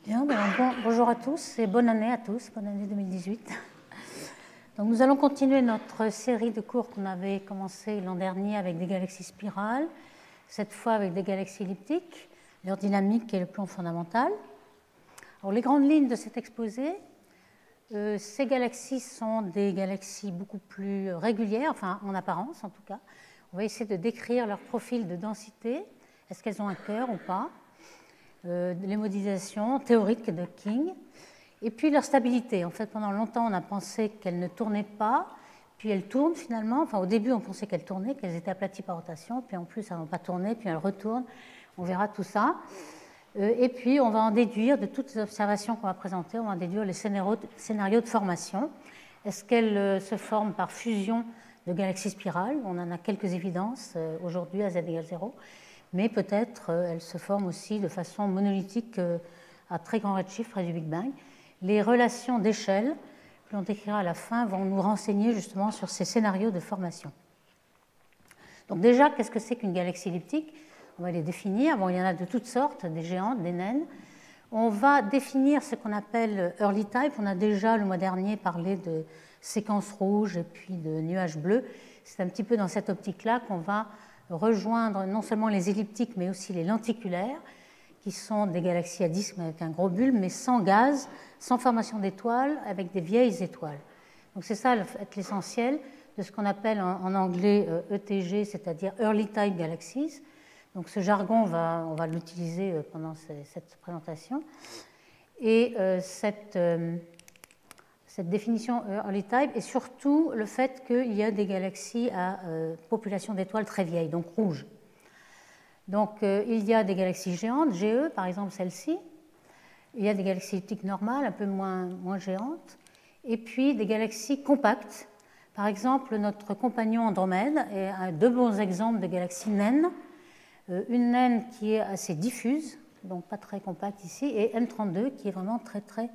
Bien, bonjour à tous et bonne année à tous, bonne année 2018. Donc nous allons continuer notre série de cours qu'on avait commencé l'an dernier avec des galaxies spirales, cette fois avec des galaxies elliptiques, leur dynamique et le plan fondamental. Alors, les grandes lignes de cet exposé, ces galaxies sont des galaxies beaucoup plus régulières, enfin en apparence en tout cas. On va essayer de décrire leur profil de densité, est-ce qu'elles ont un cœur ou pas, les modélisations théoriques de King, et puis leur stabilité. En fait, pendant longtemps, on a pensé qu'elles ne tournaient pas, puis elles tournent finalement. Enfin, au début, on pensait qu'elles tournaient, qu'elles étaient aplaties par rotation, puis en plus, elles n'ont pas tourné, puis elles retournent. On verra tout ça. Et puis, on va en déduire, de toutes les observations qu'on va présenter, on va en déduire les scénarios de formation. Est-ce qu'elles se forment par fusion de galaxies spirales? On en a quelques évidences aujourd'hui à z égale 0. Mais peut-être elles se forment aussi de façon monolithique à très grand redshift près du Big Bang. Les relations d'échelle que l'on décrira à la fin vont nous renseigner justement sur ces scénarios de formation. Donc déjà, qu'est-ce que c'est qu'une galaxie elliptique? On va les définir. Bon, il y en a de toutes sortes, des géantes, des naines. On va définir ce qu'on appelle early type. On a déjà le mois dernier parlé de séquences rouges et puis de nuages bleus. C'est un petit peu dans cette optique-là qu'on va rejoindre non seulement les elliptiques, mais aussi les lenticulaires, qui sont des galaxies à disque avec un gros bulbe, mais sans gaz, sans formation d'étoiles, avec des vieilles étoiles. Donc c'est ça l'essentiel de ce qu'on appelle en anglais ETG, c'est-à-dire Early Type Galaxies. Donc ce jargon, on va l'utiliser pendant cette présentation. Et cette définition early type et surtout le fait qu'il y a des galaxies à population d'étoiles très vieilles, donc rouges. Donc il y a des galaxies géantes, GE par exemple celle-ci, il y a des galaxies elliptiques normales, un peu moins géantes, et puis des galaxies compactes. Par exemple, notre compagnon Andromède est deux bons exemples de galaxies naines. Une naine qui est assez diffuse, donc pas très compacte ici, et M32 qui est vraiment très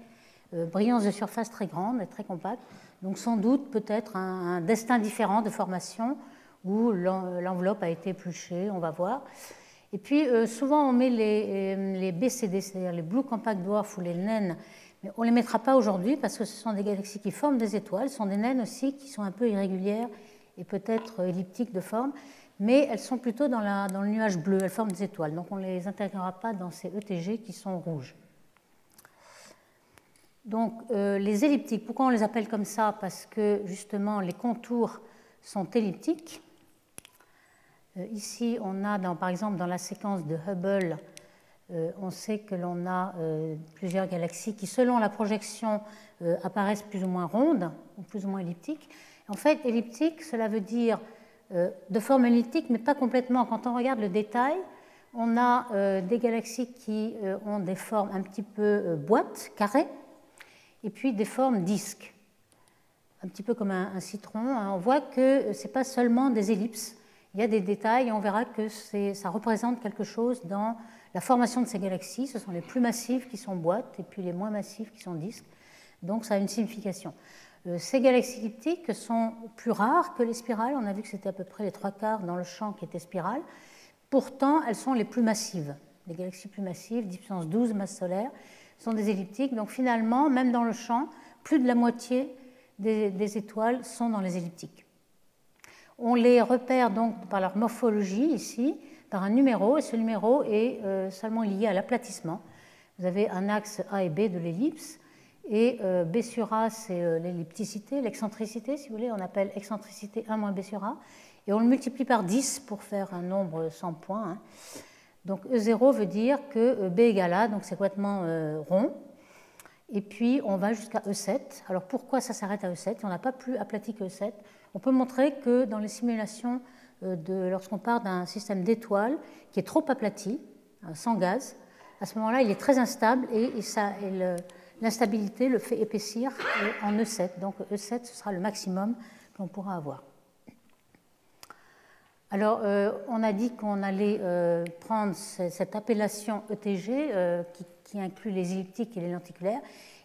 brillance de surface très grande et très compacte. Donc sans doute peut-être un destin différent de formation où l'enveloppe a été épluchée, on va voir. Et puis souvent on met les BCD, c'est-à-dire les Blue Compact Dwarfs ou les naines, mais on ne les mettra pas aujourd'hui parce que ce sont des galaxies qui forment des étoiles, ce sont des naines aussi qui sont un peu irrégulières et peut-être elliptiques de forme, mais elles sont plutôt dans le nuage bleu, elles forment des étoiles, donc on ne les intégrera pas dans ces ETG qui sont rouges. Donc les elliptiques, pourquoi on les appelle comme ça? Parce que justement les contours sont elliptiques. Ici on a par exemple dans la séquence de Hubble, on sait que l'on a plusieurs galaxies qui selon la projection apparaissent plus ou moins rondes ou plus ou moins elliptiques. En fait elliptique cela veut dire de forme elliptique mais pas complètement. Quand on regarde le détail, on a des galaxies qui ont des formes un petit peu boîtes, carrées, et puis des formes disques, un petit peu comme un citron. On voit que ce n'est pas seulement des ellipses, il y a des détails et on verra que ça représente quelque chose dans la formation de ces galaxies. Ce sont les plus massives qui sont boîtes et puis les moins massives qui sont disques, donc ça a une signification. Ces galaxies elliptiques sont plus rares que les spirales, on a vu que c'était à peu près les 3/4 dans le champ qui était spirale, pourtant elles sont les plus massives. Les galaxies plus massives, 10 puissance 12 masse solaire, sont des elliptiques, donc finalement, même dans le champ, plus de la moitié des étoiles sont dans les elliptiques. On les repère donc par leur morphologie ici, par un numéro, et ce numéro est seulement lié à l'aplatissement. Vous avez un axe A et B de l'ellipse, et B sur A, c'est l'ellipticité, l'excentricité, si vous voulez, on appelle excentricité 1 moins B sur A, et on le multiplie par 10 pour faire un nombre sans point, hein. Donc E0 veut dire que B égale A, donc c'est complètement rond. Et puis on va jusqu'à E7. Alors pourquoi ça s'arrête à E7? On n'a pas plus aplati que E7. On peut montrer que dans les simulations, lorsqu'on part d'un système d'étoiles qui est trop aplati, sans gaz, à ce moment-là il est très instable et l'instabilité le fait épaissir en E7. Donc E7 ce sera le maximum qu'on pourra avoir. Alors, on a dit qu'on allait prendre cette appellation ETG qui inclut les elliptiques et les lenticulaires.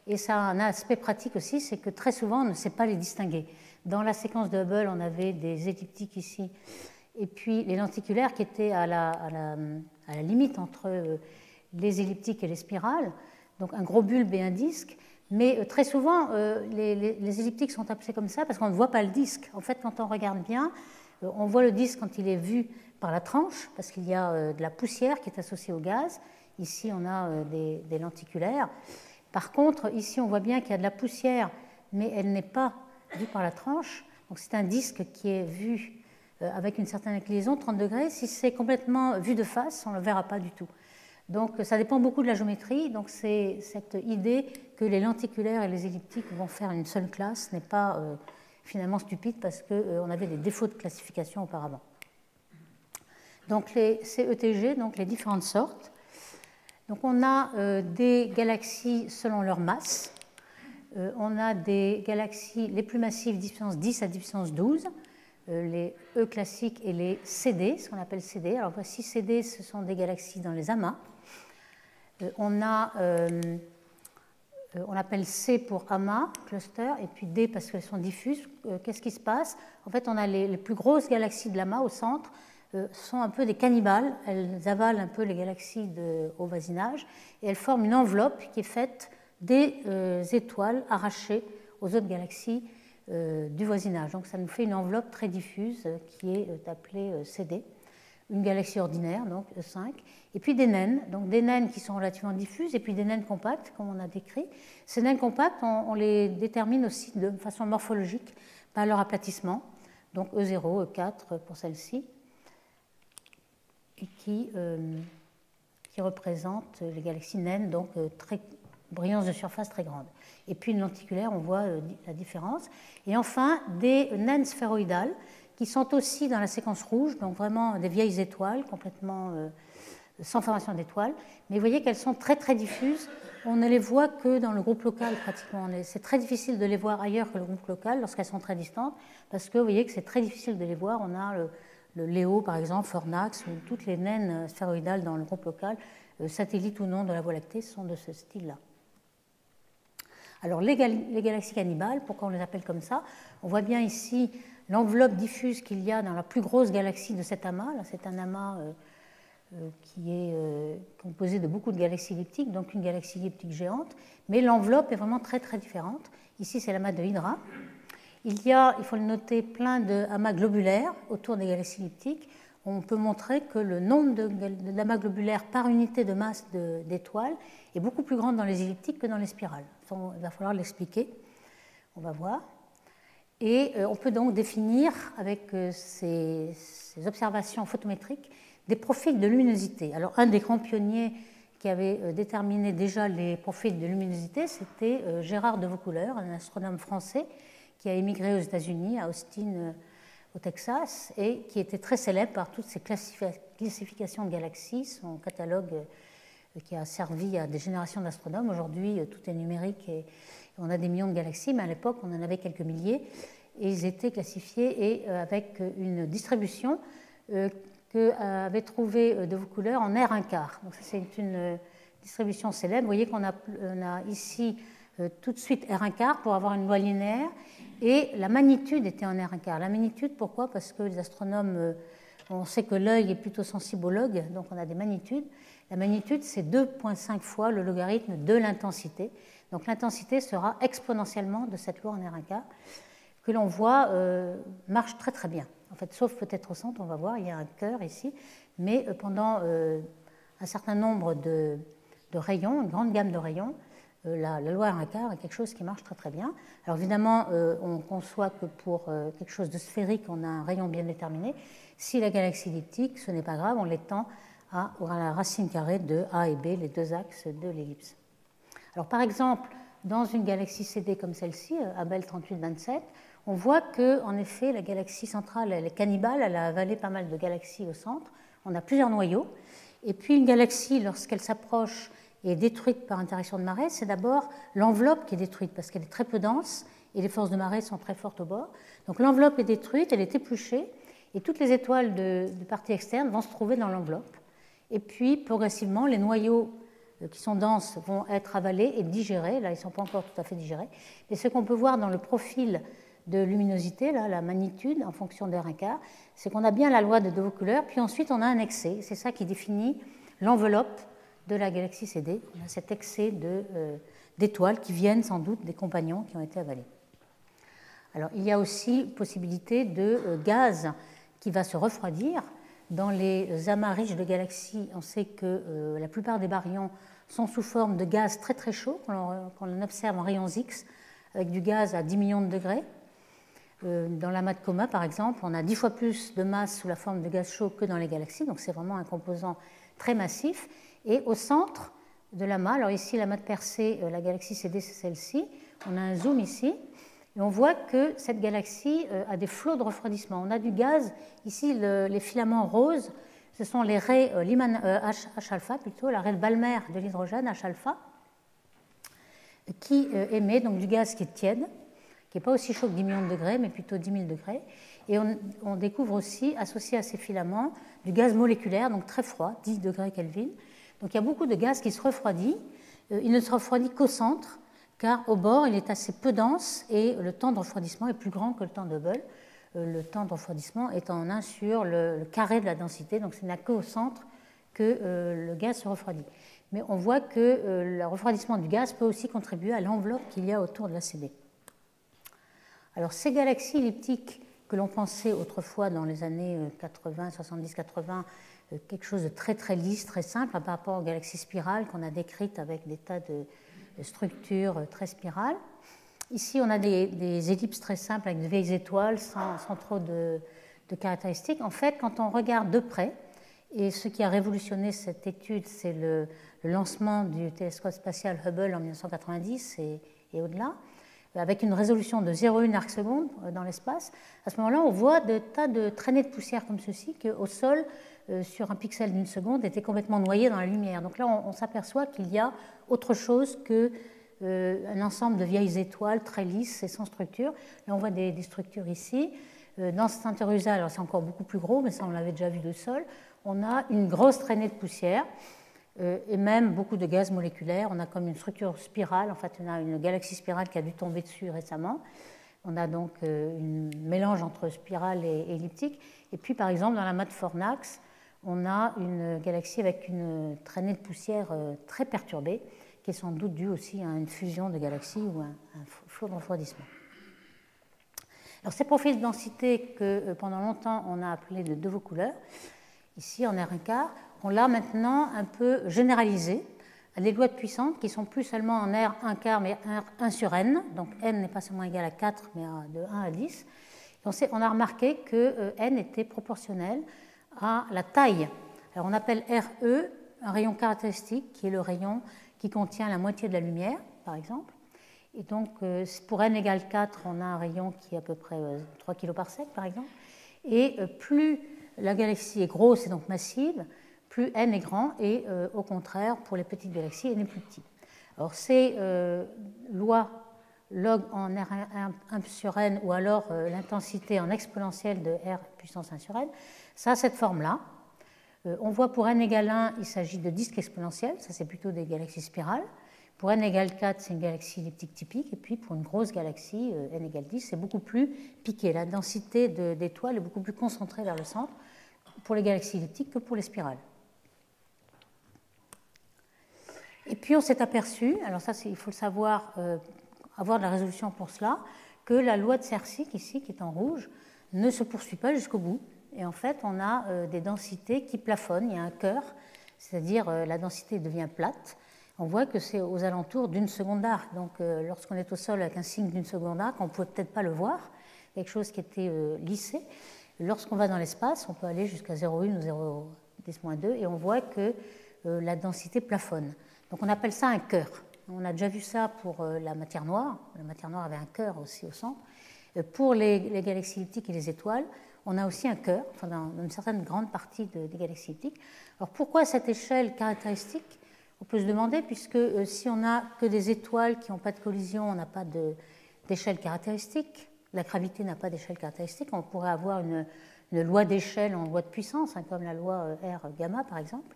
Et ça a un aspect pratique aussi, c'est que très souvent, on ne sait pas les distinguer. Dans la séquence de Hubble, on avait des elliptiques ici, et puis les lenticulaires qui étaient à la limite entre les elliptiques et les spirales. donc un gros bulbe et un disque. Mais très souvent, les elliptiques sont appelés comme ça parce qu'on ne voit pas le disque. En fait, quand on regarde bien, on voit le disque quand il est vu par la tranche, parce qu'il y a de la poussière qui est associée au gaz. Ici, on a des lenticulaires. Par contre, ici, on voit bien qu'il y a de la poussière, mais elle n'est pas vue par la tranche. Donc, c'est un disque qui est vu avec une certaine inclinaison, 30 degrés. Si c'est complètement vu de face, on ne le verra pas du tout. Donc, ça dépend beaucoup de la géométrie. Donc, c'est cette idée que les lenticulaires et les elliptiques vont faire une seule classe n'est pas finalement stupide parce qu'on avait des défauts de classification auparavant. Donc, les CETG, donc les différentes sortes. Donc, on a des galaxies selon leur masse. On a des galaxies les plus massives, 10 puissance 10 à 10 puissance 12, les E classiques et les CD, ce qu'on appelle CD. Alors, voici CD, ce sont des galaxies dans les amas. On appelle C pour amas, cluster, et puis D parce qu'elles sont diffuses. Qu'est-ce qui se passe? En fait, on a les plus grosses galaxies de l'amas au centre, sont un peu des cannibales. Elles avalent un peu les galaxies au voisinage et elles forment une enveloppe qui est faite des étoiles arrachées aux autres galaxies du voisinage. Donc, ça nous fait une enveloppe très diffuse qui est appelée CD. Une galaxie ordinaire, donc E5, et puis des naines, donc des naines qui sont relativement diffuses, et puis des naines compactes, comme on a décrit. Ces naines compactes, on les détermine aussi de façon morphologique par leur aplatissement, donc E0, E4 pour celle-ci, et qui représentent les galaxies naines, donc très brillance de surface très grande. Et puis une lenticulaire, on voit la différence. Et enfin, des naines sphéroïdales, qui sont aussi dans la séquence rouge, donc vraiment des vieilles étoiles, complètement sans formation d'étoiles. Mais vous voyez qu'elles sont très très diffuses. On ne les voit que dans le groupe local pratiquement. C'est très difficile de les voir ailleurs que le groupe local lorsqu'elles sont très distantes, parce que vous voyez que c'est très difficile de les voir. On a le Léo par exemple, Fornax, ou toutes les naines sphéroïdales dans le groupe local, satellites ou non de la Voie lactée, sont de ce style-là. Alors les galaxies cannibales, pourquoi on les appelle comme ça? On voit bien ici l'enveloppe diffuse qu'il y a dans la plus grosse galaxie de cet amas. Là, c'est un amas qui est composé de beaucoup de galaxies elliptiques, donc une galaxie elliptique géante, mais l'enveloppe est vraiment très très différente. Ici, c'est l'amas de Hydra. Il y a, il faut le noter, plein d'amas globulaires autour des galaxies elliptiques. On peut montrer que le nombre d'amas globulaires par unité de masse d'étoiles est beaucoup plus grand dans les elliptiques que dans les spirales. Il va falloir l'expliquer. On va voir. Et on peut donc définir avec ces observations photométriques des profils de luminosité. Alors, un des grands pionniers qui avait déterminé déjà les profils de luminosité, c'était Gérard de Vaucouleurs, un astronome français qui a émigré aux États-Unis, à Austin, au Texas, et qui était très célèbre par toutes ses classifications de galaxies, son catalogue qui a servi à des générations d'astronomes. Aujourd'hui, tout est numérique et on a des millions de galaxies, mais à l'époque, on en avait quelques milliers, et ils étaient classifiés et avec une distribution qu'avait trouvée de Vaucouleurs en R1/4. Donc, c'est une distribution célèbre. Vous voyez qu'on a ici tout de suite R1/4 pour avoir une loi linéaire, et la magnitude était en R1/4. La magnitude, pourquoi? Parce que les astronomes, on sait que l'œil est plutôt sensible au log, donc on a des magnitudes. La magnitude, c'est 2,5 fois le logarithme de l'intensité. Donc l'intensité sera exponentiellement de cette loi en R1/4, que l'on voit marche très très bien. En fait, sauf peut-être au centre, on va voir, il y a un cœur ici, mais pendant un certain nombre de rayons, une grande gamme de rayons, la loi R1/4 est quelque chose qui marche très très bien. Alors évidemment, on conçoit que pour quelque chose de sphérique, on a un rayon bien déterminé. Si la galaxie elliptique, ce n'est pas grave, on l'étend à la racine carrée de A et B, les deux axes de l'ellipse. Alors par exemple, dans une galaxie CD comme celle-ci, Abell 3827, on voit que, en effet, la galaxie centrale, elle est cannibale, elle a avalé pas mal de galaxies au centre. On a plusieurs noyaux. Et puis une galaxie, lorsqu'elle s'approche et est détruite par interaction de marée, c'est d'abord l'enveloppe qui est détruite parce qu'elle est très peu dense et les forces de marée sont très fortes au bord. Donc l'enveloppe est détruite, elle est épluchée et toutes les étoiles de partie externe vont se trouver dans l'enveloppe. Et puis progressivement, les noyaux qui sont denses vont être avalés et digérés. Là, ils ne sont pas encore tout à fait digérés. Mais ce qu'on peut voir dans le profil de luminosité, là, la magnitude en fonction d'R1/4, c'est qu'on a bien la loi de Vaucouleurs, puis ensuite on a un excès. C'est ça qui définit l'enveloppe de la galaxie CD. On a cet excès d'étoiles qui viennent sans doute des compagnons qui ont été avalés. Alors, il y a aussi possibilité de gaz qui va se refroidir. Dans les amas riches de galaxies, on sait que la plupart des baryons sont sous forme de gaz très très chaud, qu'on observe en rayons X, avec du gaz à 10 millions de degrés. Dans l'amas de Coma, par exemple, on a 10 fois plus de masse sous la forme de gaz chaud que dans les galaxies, donc c'est vraiment un composant très massif. Et au centre de l'amas, alors ici l'amas de Persée, la galaxie CD, c'est celle-ci, on a un zoom ici, et on voit que cette galaxie a des flots de refroidissement. On a du gaz, ici les filaments roses, ce sont les raies H-alpha, plutôt, la raie de Balmer de l'hydrogène, H-alpha, qui émet donc du gaz qui est tiède, qui n'est pas aussi chaud que 10 millions de degrés, mais plutôt 10 000 degrés. Et on découvre aussi, associé à ces filaments, du gaz moléculaire, donc très froid, 10 degrés Kelvin. Donc il y a beaucoup de gaz qui se refroidit. Il ne se refroidit qu'au centre, car au bord, il est assez peu dense et le temps de refroidissement est plus grand que le temps de Hubble. Le temps de refroidissement est en 1 sur le carré de la densité, donc ce n'est qu'au centre que le gaz se refroidit. Mais on voit que le refroidissement du gaz peut aussi contribuer à l'enveloppe qu'il y a autour de la CD. Alors, ces galaxies elliptiques que l'on pensait autrefois dans les années 80, 70, 80, quelque chose de très très lisse, très simple par rapport aux galaxies spirales qu'on a décrites avec des tas de structures très spirales. Ici, on a des ellipses très simples avec de vieilles étoiles sans trop de caractéristiques. En fait, quand on regarde de près, et ce qui a révolutionné cette étude, c'est le lancement du télescope spatial Hubble en 1990 et au-delà, avec une résolution de 0,1 arc-seconde dans l'espace. À ce moment-là, on voit des tas de traînées de poussière comme ceci, qui au sol, sur un pixel d'une seconde, étaient complètement noyées dans la lumière. Donc là, on s'aperçoit qu'il y a autre chose qu'un ensemble de vieilles étoiles très lisses et sans structure. Là, on voit des structures ici. Dans cet interusal, alors c'est encore beaucoup plus gros, mais ça, on l'avait déjà vu de sol, on a une grosse traînée de poussière et même beaucoup de gaz moléculaire. On a comme une structure spirale, en fait, on a une galaxie spirale qui a dû tomber dessus récemment. On a donc un mélange entre spirale et elliptique. Et puis, par exemple, dans l'amas de Fornax, on a une galaxie avec une traînée de poussière très perturbée, qui est sans doute due aussi à une fusion de galaxies ou un flot de refroidissement. Alors, ces profils de densité que pendant longtemps on a appelés de Devaux couleurs, ici en R1 on l'a maintenant un peu généralisé à des lois de puissance qui sont plus seulement en R1 mais R1 sur N, donc N n'est pas seulement égal à 4 mais de 1 à 10. Et on a remarqué que N était proportionnel à la taille. Alors on appelle RE un rayon caractéristique qui est le rayon qui contient la moitié de la lumière, par exemple. Et donc pour N égale 4, on a un rayon qui est à peu près 3 kg par sec, par exemple. Et plus la galaxie est grosse et donc massive, plus N est grand, et au contraire, pour les petites galaxies, N est plus petit. Alors ces lois log en R1 sur N, ou alors l'intensité en exponentielle de R puissance 1 sur N, ça a cette forme-là. On voit pour N égale 1, il s'agit de disques exponentiels, ça c'est plutôt des galaxies spirales. Pour N égale 4, c'est une galaxie elliptique typique, et puis pour une grosse galaxie, N égale 10, c'est beaucoup plus piqué. La densité d'étoiles est beaucoup plus concentrée vers le centre pour les galaxies elliptiques que pour les spirales. Et puis on s'est aperçu, alors ça il faut le savoir, avoir de la résolution pour cela, que la loi de Sersic, ici, qui est en rouge, ne se poursuit pas jusqu'au bout. Et en fait, on a des densités qui plafonnent, il y a un cœur, c'est-à-dire la densité devient plate. On voit que c'est aux alentours d'une seconde d'arc. Donc lorsqu'on est au sol avec un signe d'une seconde d'arc, on ne pouvait peut-être pas le voir, quelque chose qui était lissé. Lorsqu'on va dans l'espace, on peut aller jusqu'à 0,1 ou 0,10-2 et on voit que la densité plafonne. Donc on appelle ça un cœur. On a déjà vu ça pour la matière noire. La matière noire avait un cœur aussi au centre. Pour les galaxies elliptiques et les étoiles, on a aussi un cœur, enfin dans une certaine grande partie des galaxies elliptiques. Alors pourquoi cette échelle caractéristique? On peut se demander, puisque si on n'a que des étoiles qui n'ont pas de collision, on n'a pas d'échelle caractéristique. La gravité n'a pas d'échelle caractéristique. On pourrait avoir une loi d'échelle en loi de puissance, hein, comme la loi R gamma par exemple.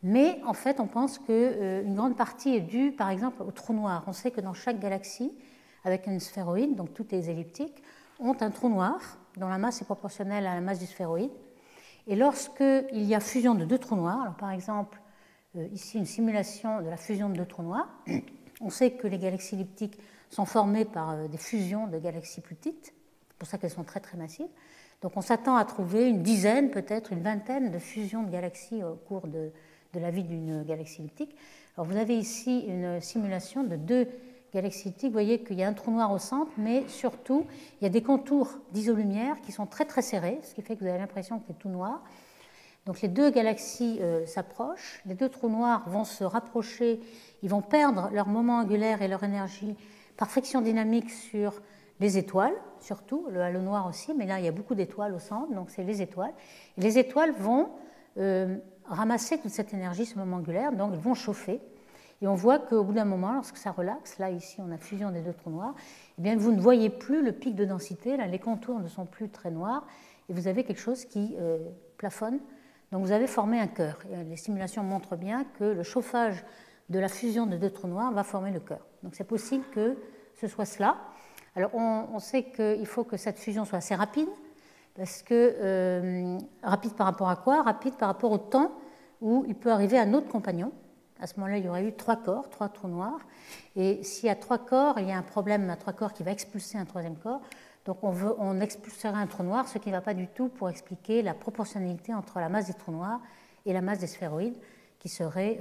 Mais en fait, on pense qu'une grande partie est due, par exemple, au trou noir. On sait que dans chaque galaxie, avec une sphéroïde, donc toutes les elliptiques, ont un trou noir dont la masse est proportionnelle à la masse du sphéroïde. Et lorsqu'il y a fusion de deux trous noirs, alors par exemple, ici une simulation de la fusion de deux trous noirs. On sait que les galaxies elliptiques sont formées par des fusions de galaxies plus petites, c'est pour ça qu'elles sont très très massives. Donc on s'attend à trouver une dizaine, peut-être une vingtaine de fusions de galaxies au cours de la vie d'une galaxie elliptique. Alors vous avez ici une simulation de deux galaxies elliptiques. Vous voyez qu'il y a un trou noir au centre, mais surtout il y a des contours d'isolumière qui sont très très serrés, ce qui fait que vous avez l'impression que c'est tout noir. Donc les deux galaxies s'approchent, les deux trous noirs vont se rapprocher, ils vont perdre leur moment angulaire et leur énergie par friction dynamique sur les étoiles, surtout, le halo noir aussi, mais là il y a beaucoup d'étoiles au centre, donc c'est les étoiles. Et les étoiles vont ramasser toute cette énergie, ce moment angulaire, donc ils vont chauffer. Et on voit qu'au bout d'un moment, lorsque ça relaxe, là ici on a fusion des deux trous noirs, eh bien, vous ne voyez plus le pic de densité, là les contours ne sont plus très noirs, et vous avez quelque chose qui plafonne. Donc vous avez formé un cœur. Et les simulations montrent bien que le chauffage de la fusion de deux trous noirs va former le cœur. Donc c'est possible que ce soit cela. Alors on sait qu'il faut que cette fusion soit assez rapide, parce que rapide par rapport à quoi? Rapide par rapport au temps où il peut arriver un autre compagnon. À ce moment-là, il y aurait eu 3 corps, 3 trous noirs. Et s'il y a 3 corps, il y a un problème à 3 corps qui va expulser un troisième corps. Donc on expulserait un trou noir, ce qui ne va pas du tout pour expliquer la proportionnalité entre la masse des trous noirs et la masse des sphéroïdes, qui serait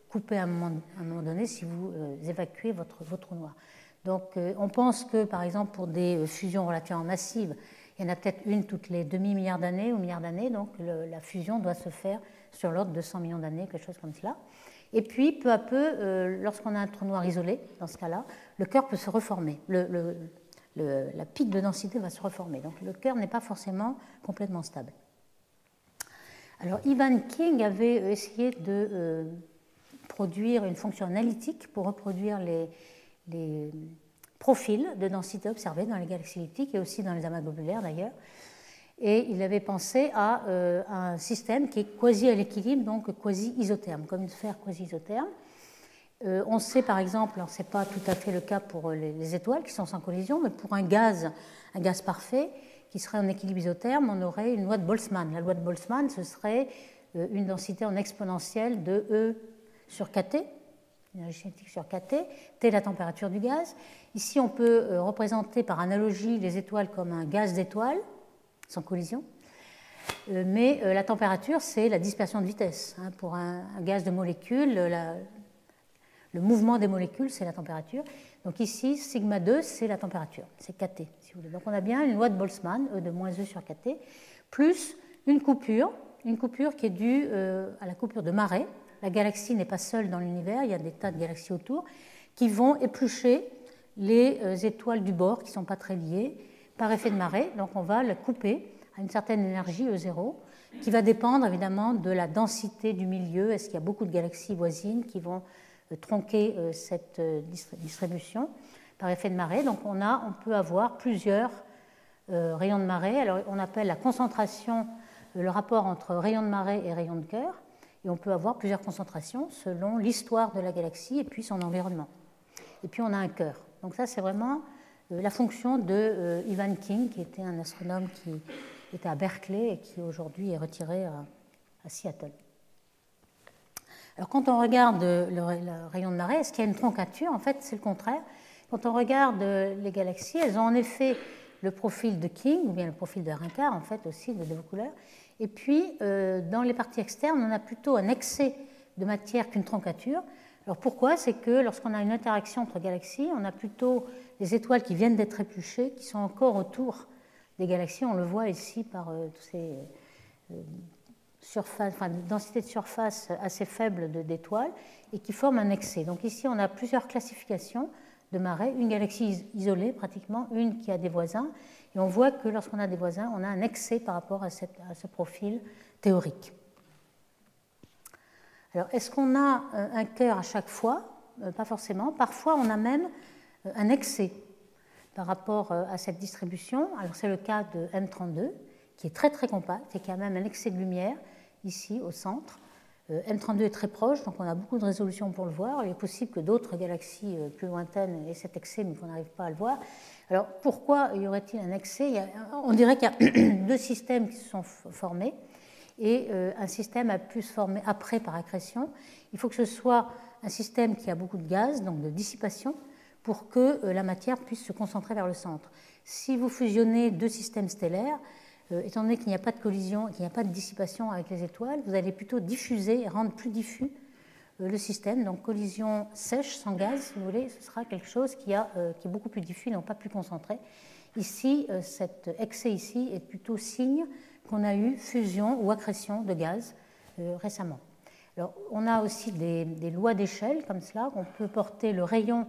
coupée à un moment donné si vous évacuez votre trou noir. Donc on pense que, par exemple, pour des fusions relativement massives, il y en a peut-être une toutes les demi-milliards d'années ou milliards d'années, donc la fusion doit se faire sur l'ordre de 100 millions d'années, quelque chose comme cela. Et puis, peu à peu, lorsqu'on a un trou noir isolé, dans ce cas-là, le cœur peut se reformer. La pique de densité va se reformer. Donc le cœur n'est pas forcément complètement stable. Alors Ivan King avait essayé de produire une fonction analytique pour reproduire les profils de densité observés dans les galaxies elliptiques et aussi dans les amas globulaires d'ailleurs. Et il avait pensé à un système qui est quasi à l'équilibre, donc quasi isotherme, comme une sphère quasi isotherme. On sait par exemple, alors ce n'est pas tout à fait le cas pour les étoiles qui sont sans collision, mais pour un gaz parfait qui serait en équilibre isotherme, on aurait une loi de Boltzmann. La loi de Boltzmann, ce serait une densité en exponentielle de E sur kT, énergie cinétique sur kT, T la température du gaz. Ici, on peut représenter par analogie les étoiles comme un gaz d'étoiles, sans collision. Mais la température, c'est la dispersion de vitesse. Pour un gaz de molécules, le mouvement des molécules, c'est la température. Donc ici, sigma 2, c'est la température, c'est kT, si vous voulez. Donc on a bien une loi de Boltzmann, E de moins E sur kT, plus une coupure qui est due à la coupure de marée. La galaxie n'est pas seule dans l'univers, il y a des tas de galaxies autour, qui vont éplucher les étoiles du bord, qui ne sont pas très liées, par effet de marée. Donc on va la couper à une certaine énergie, E0, qui va dépendre évidemment de la densité du milieu. Est-ce qu'il y a beaucoup de galaxies voisines qui vont tronquer cette distribution par effet de marée? Donc on peut avoir plusieurs rayons de marée. Alors on appelle la concentration le rapport entre rayon de marée et rayon de cœur, et on peut avoir plusieurs concentrations selon l'histoire de la galaxie et puis son environnement. Et puis on a un cœur. Donc ça c'est vraiment la fonction de Ivan King, qui était un astronome qui était à Berkeley et qui aujourd'hui est retiré à Seattle. Alors quand on regarde le rayon de marée, est-ce qu'il y a une troncature? En fait, c'est le contraire. Quand on regarde les galaxies, elles ont en effet le profil de King, ou bien le profil de Rincard, en fait, aussi, de deux couleurs. Et puis, dans les parties externes, on a plutôt un excès de matière qu'une troncature. Alors pourquoi? C'est que lorsqu'on a une interaction entre galaxies, on a plutôt des étoiles qui viennent d'être épluchées, qui sont encore autour des galaxies. On le voit ici par tous ces densité de surface assez faible d'étoiles et qui forment un excès. Donc ici, on a plusieurs classifications de marées, une galaxie isolée pratiquement, une qui a des voisins, et on voit que lorsqu'on a des voisins, on a un excès par rapport à ce profil théorique. Alors, est-ce qu'on a un cœur à chaque fois? Pas forcément. Parfois, on a même un excès par rapport à cette distribution. Alors, c'est le cas de M32, qui est très très compact et qui a même un excès de lumière ici au centre. M32 est très proche, donc on a beaucoup de résolution pour le voir. Il est possible que d'autres galaxies plus lointaines aient cet excès, mais qu'on n'arrive pas à le voir. Alors pourquoi y aurait-il un excès? On dirait qu'il y a deux systèmes qui se sont formés. et un système a pu se former après par accrétion. Il faut que ce soit un système qui a beaucoup de gaz, donc de dissipation, pour que la matière puisse se concentrer vers le centre. Si vous fusionnez deux systèmes stellaires, étant donné qu'il n'y a pas de collision, qu'il n'y a pas de dissipation avec les étoiles, vous allez plutôt diffuser et rendre plus diffus le système. Donc collision sèche, sans gaz, si vous voulez, ce sera quelque chose qui est beaucoup plus diffus, non pas plus concentré. Ici, cet excès ici est plutôt signe qu'on a eu fusion ou accrétion de gaz récemment. Alors, on a aussi des lois d'échelle comme cela. On peut porter le rayon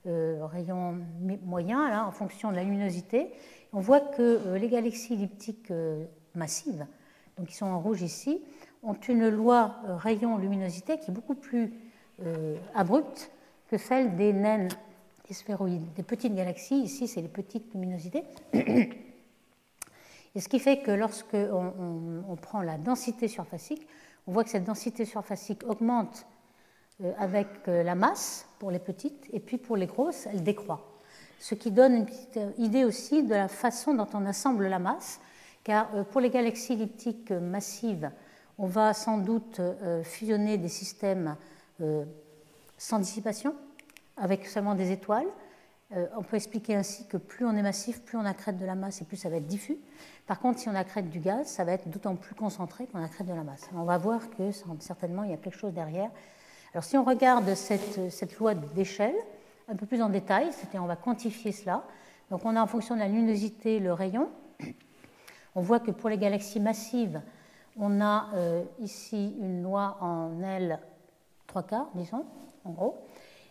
moyen là, en fonction de la luminosité. On voit que les galaxies elliptiques massives, donc qui sont en rouge ici, ont une loi rayon-luminosité qui est beaucoup plus abrupte que celle des naines, des sphéroïdes, des petites galaxies. Ici, c'est les petites luminosités. Et ce qui fait que lorsque on prend la densité surfacique, on voit que cette densité surfacique augmente avec la masse pour les petites, et puis pour les grosses, elle décroît. Ce qui donne une petite idée aussi de la façon dont on assemble la masse, car pour les galaxies elliptiques massives, on va sans doute fusionner des systèmes sans dissipation, avec seulement des étoiles. On peut expliquer ainsi que plus on est massif, plus on accrète de la masse et plus ça va être diffus. Par contre, si on accrète du gaz, ça va être d'autant plus concentré qu'on accrète de la masse. On va voir que certainement, il y a quelque chose derrière. Alors, si on regarde cette loi d'échelle un peu plus en détail, on va quantifier cela. Donc, on a en fonction de la luminosité le rayon. On voit que pour les galaxies massives, on a ici une loi en L 3/4, disons, en gros,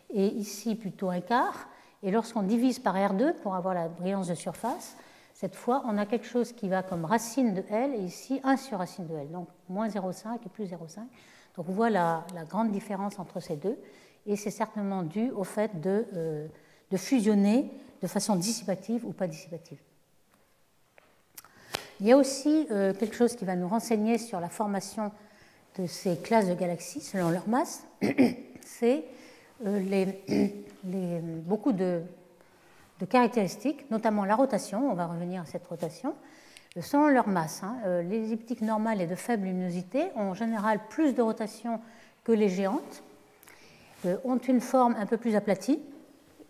et ici plutôt 1/4. Et lorsqu'on divise par R2 pour avoir la brillance de surface, cette fois, on a quelque chose qui va comme racine de L, et ici 1 sur racine de L, donc moins 0,5 et plus 0,5. Donc on voit la grande différence entre ces deux, et c'est certainement dû au fait de fusionner de façon dissipative ou pas dissipative. Il y a aussi quelque chose qui va nous renseigner sur la formation de ces classes de galaxies selon leur masse, c'est beaucoup de caractéristiques, notamment la rotation, on va revenir à cette rotation, selon leur masse. Les elliptiques normales et de faible luminosité ont en général plus de rotation que les géantes, ont une forme un peu plus aplatie,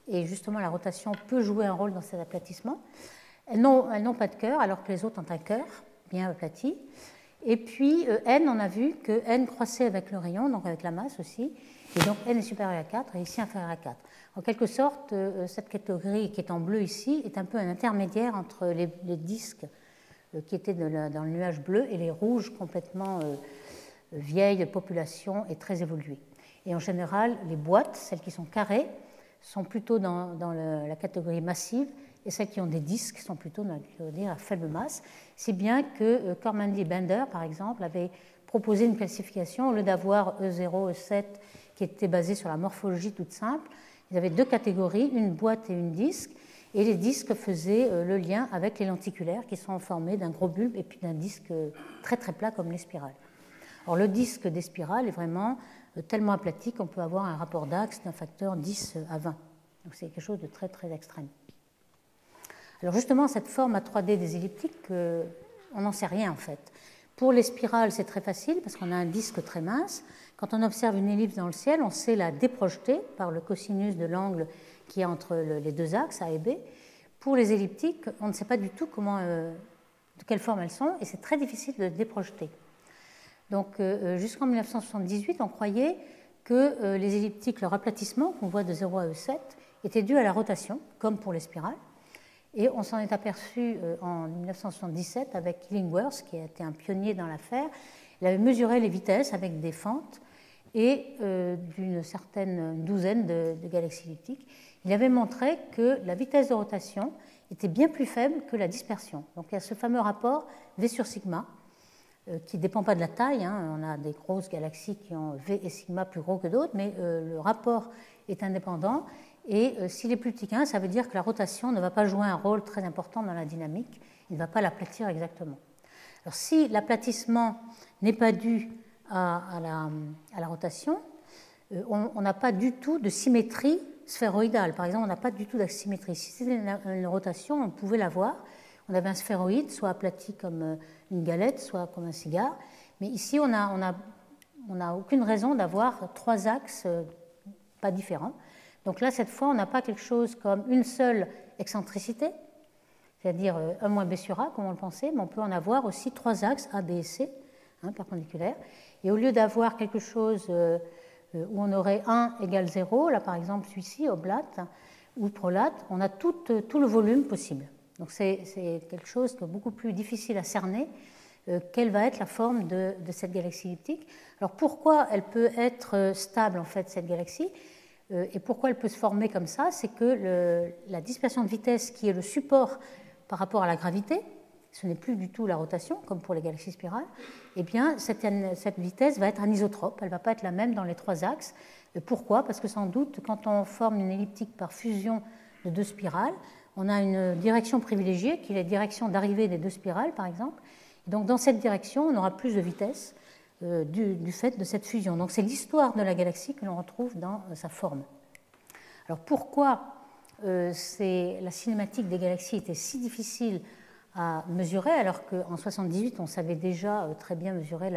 et justement la rotation peut jouer un rôle dans cet aplatissement. Elles n'ont pas de cœur, alors que les autres ont un cœur bien aplati. Et puis n, on a vu que n croissait avec le rayon, donc avec la masse aussi, et donc n est supérieur à 4 et ici inférieur à 4. En quelque sorte, cette catégorie qui est en bleu ici est un peu un intermédiaire entre les disques qui étaient dans le nuage bleu et les rouges complètement vieilles populations et très évoluées. Et en général, les boîtes, celles qui sont carrées, sont plutôt dans la catégorie massive, et celles qui ont des disques sont plutôt dans la catégorie à faible masse, si bien que Kormendy et Bender, par exemple, avaient proposé une classification, au lieu d'avoir E0, E7, qui était basée sur la morphologie toute simple, ils avaient deux catégories, une boîte et une disque, et les disques faisaient le lien avec les lenticulaires, qui sont formés d'un gros bulbe et puis d'un disque très très plat comme les spirales. Alors le disque des spirales est vraiment tellement aplati qu'on peut avoir un rapport d'axe d'un facteur 10 à 20. Donc c'est quelque chose de très très extrême. Alors justement, cette forme à 3D des elliptiques, on n'en sait rien en fait. Pour les spirales, c'est très facile parce qu'on a un disque très mince. Quand on observe une ellipse dans le ciel, on sait la déprojeter par le cosinus de l'angle qui est entre les deux axes, A et B. Pour les elliptiques, on ne sait pas du tout de quelle forme elles sont et c'est très difficile de les déprojeter. Donc jusqu'en 1978, on croyait que les elliptiques, leur aplatissement, qu'on voit de 0 à E7, était dû à la rotation, comme pour les spirales. Et on s'en est aperçu en 1977 avec Illingworth, qui a été un pionnier dans l'affaire. Il avait mesuré les vitesses avec des fentes et d'une certaine douzaine de galaxies elliptiques. Il avait montré que la vitesse de rotation était bien plus faible que la dispersion. Donc il y a ce fameux rapport V sur sigma, qui ne dépend pas de la taille. On a des grosses galaxies qui ont V et sigma plus gros que d'autres, mais le rapport est indépendant. Et s'il est plus petit qu'1, ça veut dire que la rotation ne va pas jouer un rôle très important dans la dynamique, il ne va pas l'aplatir exactement. Alors si l'aplatissement n'est pas dû à la rotation, on n'a pas du tout de symétrie sphéroïdale. Par exemple, on n'a pas du tout d'asymétrie. Si c'était une rotation, on pouvait l'avoir. On avait un sphéroïde, soit aplati comme une galette, soit comme un cigare. Mais ici, on n'a aucune raison d'avoir 3 axes pas différents. Donc là, cette fois, on n'a pas quelque chose comme une seule excentricité, c'est-à-dire 1 moins b sur a, comme on le pensait, mais on peut en avoir aussi 3 axes, A, B et C, perpendiculaires. Et au lieu d'avoir quelque chose où on aurait 1 égale 0, là par exemple celui-ci, oblate ou prolate, on a tout le volume possible. Donc c'est quelque chose de beaucoup plus difficile à cerner. Quelle va être la forme de cette galaxie elliptique? Alors pourquoi elle peut être stable en fait cette galaxie et pourquoi elle peut se former comme ça? C'est que la dispersion de vitesse qui est le support par rapport à la gravité, ce n'est plus du tout la rotation comme pour les galaxies spirales, eh bien cette vitesse va être anisotrope, elle ne va pas être la même dans les 3 axes. Pourquoi? Parce que sans doute quand on forme une elliptique par fusion de 2 spirales, on a une direction privilégiée qui est la direction d'arrivée des 2 spirales par exemple. Et donc dans cette direction, on aura plus de vitesse du fait de cette fusion. Donc c'est l'histoire de la galaxie que l'on retrouve dans sa forme. Alors pourquoi la cinématique des galaxies était si difficile à mesurer alors qu'en 1978 on savait déjà très bien mesurer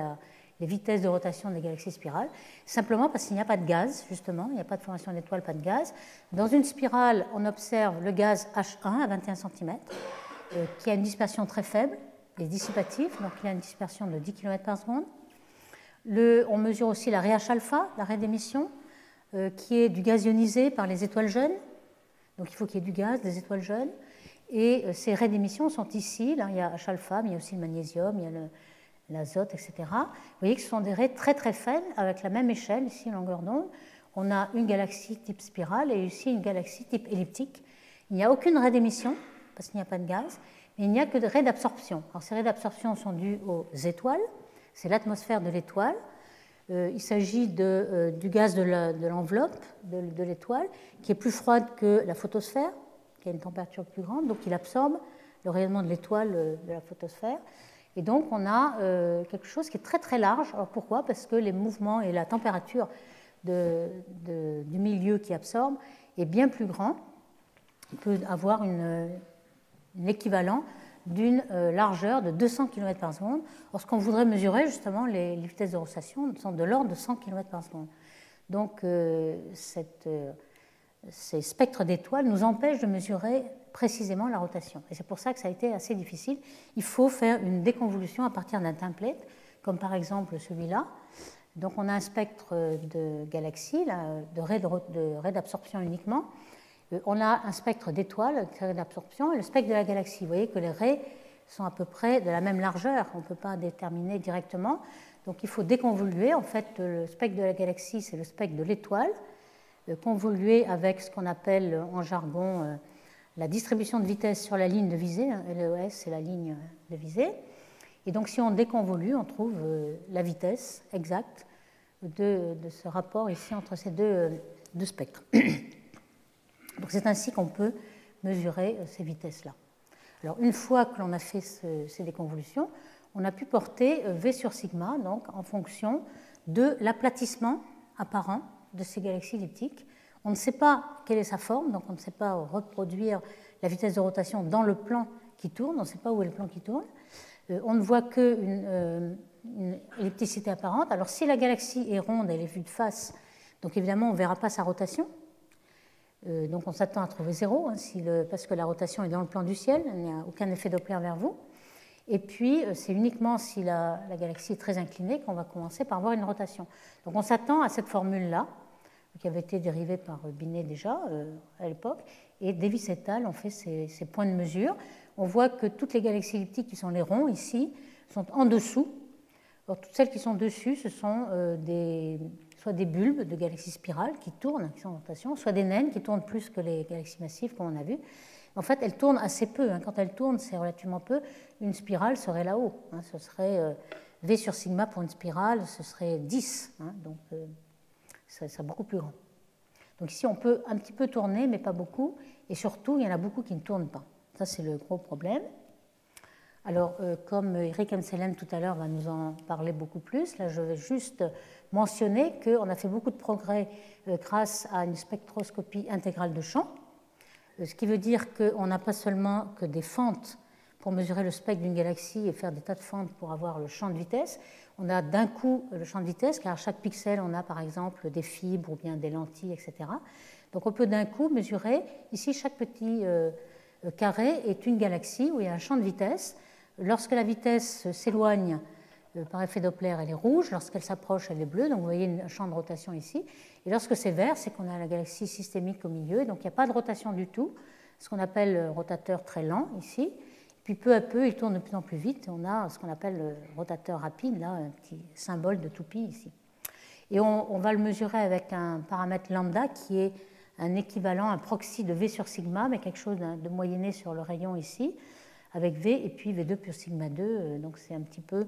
les vitesses de rotation des galaxies spirales? Simplement parce qu'il n'y a pas de gaz, justement, il n'y a pas de formation d'étoiles, pas de gaz. Dans une spirale, on observe le gaz H1 à 21 cm qui a une dispersion très faible, est dissipatif, donc il a une dispersion de 10 km par seconde. On mesure aussi la raie H-alpha, la raie d'émission, qui est du gaz ionisé par les étoiles jeunes. Donc il faut qu'il y ait du gaz, des étoiles jeunes. Et ces raies d'émission sont ici. Là, il y a H-alpha, mais il y a aussi le magnésium, il y a l'azote, etc. Vous voyez que ce sont des raies très très faibles, avec la même échelle, ici, longueur d'onde. On a une galaxie type spirale et ici une galaxie type elliptique. Il n'y a aucune raie d'émission, parce qu'il n'y a pas de gaz. Mais il n'y a que des raies d'absorption. Alors, ces raies d'absorption sont dues aux étoiles, c'est l'atmosphère de l'étoile. Il s'agit du gaz de l'enveloppe de l'étoile, qui est plus froide que la photosphère, qui a une température plus grande, donc il absorbe le rayonnement de l'étoile de la photosphère. Et donc on a quelque chose qui est très très large. Alors pourquoi? Parce que les mouvements et la température du milieu qui absorbe est bien plus grand. Il peut avoir l'équivalent d'une largeur de 200 km par seconde. Or, ce qu'on voudrait mesurer, justement, les vitesses de rotation sont de l'ordre de 100 km par seconde. Donc, ces spectres d'étoiles nous empêchent de mesurer précisément la rotation. Et c'est pour ça que ça a été assez difficile. Il faut faire une déconvolution à partir d'un template, comme par exemple celui-là. Donc, on a un spectre de galaxies, de raies d'absorption uniquement. On a un spectre d'étoiles d'absorption et le spectre de la galaxie. Vous voyez que les raies sont à peu près de la même largeur. On ne peut pas déterminer directement. Donc il faut déconvoluer. En fait, le spectre de la galaxie, c'est le spectre de l'étoile, convolué avec ce qu'on appelle en jargon la distribution de vitesse sur la ligne de visée. LES, c'est la ligne de visée. Et donc si on déconvolue, on trouve la vitesse exacte de ce rapport ici entre ces deux spectres. Donc c'est ainsi qu'on peut mesurer ces vitesses-là. Alors une fois que l'on a fait ces déconvolutions, on a pu porter V sur sigma, donc en fonction de l'aplatissement apparent de ces galaxies elliptiques. On ne sait pas quelle est sa forme, donc on ne sait pas reproduire la vitesse de rotation dans le plan qui tourne, on ne sait pas où est le plan qui tourne. On ne voit qu'une ellipticité apparente. Alors si la galaxie est ronde, elle est vue de face, donc évidemment on ne verra pas sa rotation. Donc on s'attend à trouver 0, parce que la rotation est dans le plan du ciel, il n'y a aucun effet Doppler vers vous. Et puis c'est uniquement si la galaxie est très inclinée qu'on va commencer par voir une rotation. Donc on s'attend à cette formule-là, qui avait été dérivée par Binet déjà à l'époque, et Davis et al. Ont fait ces points de mesure. On voit que toutes les galaxies elliptiques qui sont les ronds ici sont en dessous. Alors, toutes celles qui sont dessus, ce sont soit des bulbes de galaxies spirales qui tournent, qui sont en rotation, soit des naines qui tournent plus que les galaxies massives, comme on a vu. En fait, elles tournent assez peu. Quand elles tournent, c'est relativement peu. Une spirale serait là-haut. Ce serait V sur sigma pour une spirale, ce serait 10. Donc, ça serait beaucoup plus grand. Donc ici, on peut un petit peu tourner, mais pas beaucoup. Et surtout, il y en a beaucoup qui ne tournent pas. Ça, c'est le gros problème. Alors, comme Eric Amselem tout à l'heure va nous en parler beaucoup plus, là je vais juste mentionner qu'on a fait beaucoup de progrès grâce à une spectroscopie intégrale de champ, ce qui veut dire qu'on n'a pas seulement que des fentes pour mesurer le spectre d'une galaxie et faire des tas de fentes pour avoir le champ de vitesse. On a d'un coup le champ de vitesse, car à chaque pixel, on a par exemple des fibres ou bien des lentilles, etc. Donc on peut d'un coup mesurer, ici chaque petit carré est une galaxie où il y a un champ de vitesse. Lorsque la vitesse s'éloigne par effet Doppler, elle est rouge, lorsqu'elle s'approche, elle est bleue, donc vous voyez un champ de rotation ici. Et lorsque c'est vert, c'est qu'on a la galaxie systémique au milieu, et donc il n'y a pas de rotation du tout, ce qu'on appelle le rotateur très lent ici. Puis peu à peu, il tourne de plus en plus vite. On a ce qu'on appelle le rotateur rapide, là, un petit symbole de toupie ici. Et on va le mesurer avec un paramètre lambda qui est un équivalent, un proxy de V sur sigma, mais quelque chose de moyenné sur le rayon ici, avec V et puis V2 plus sigma 2. Donc c'est un petit peu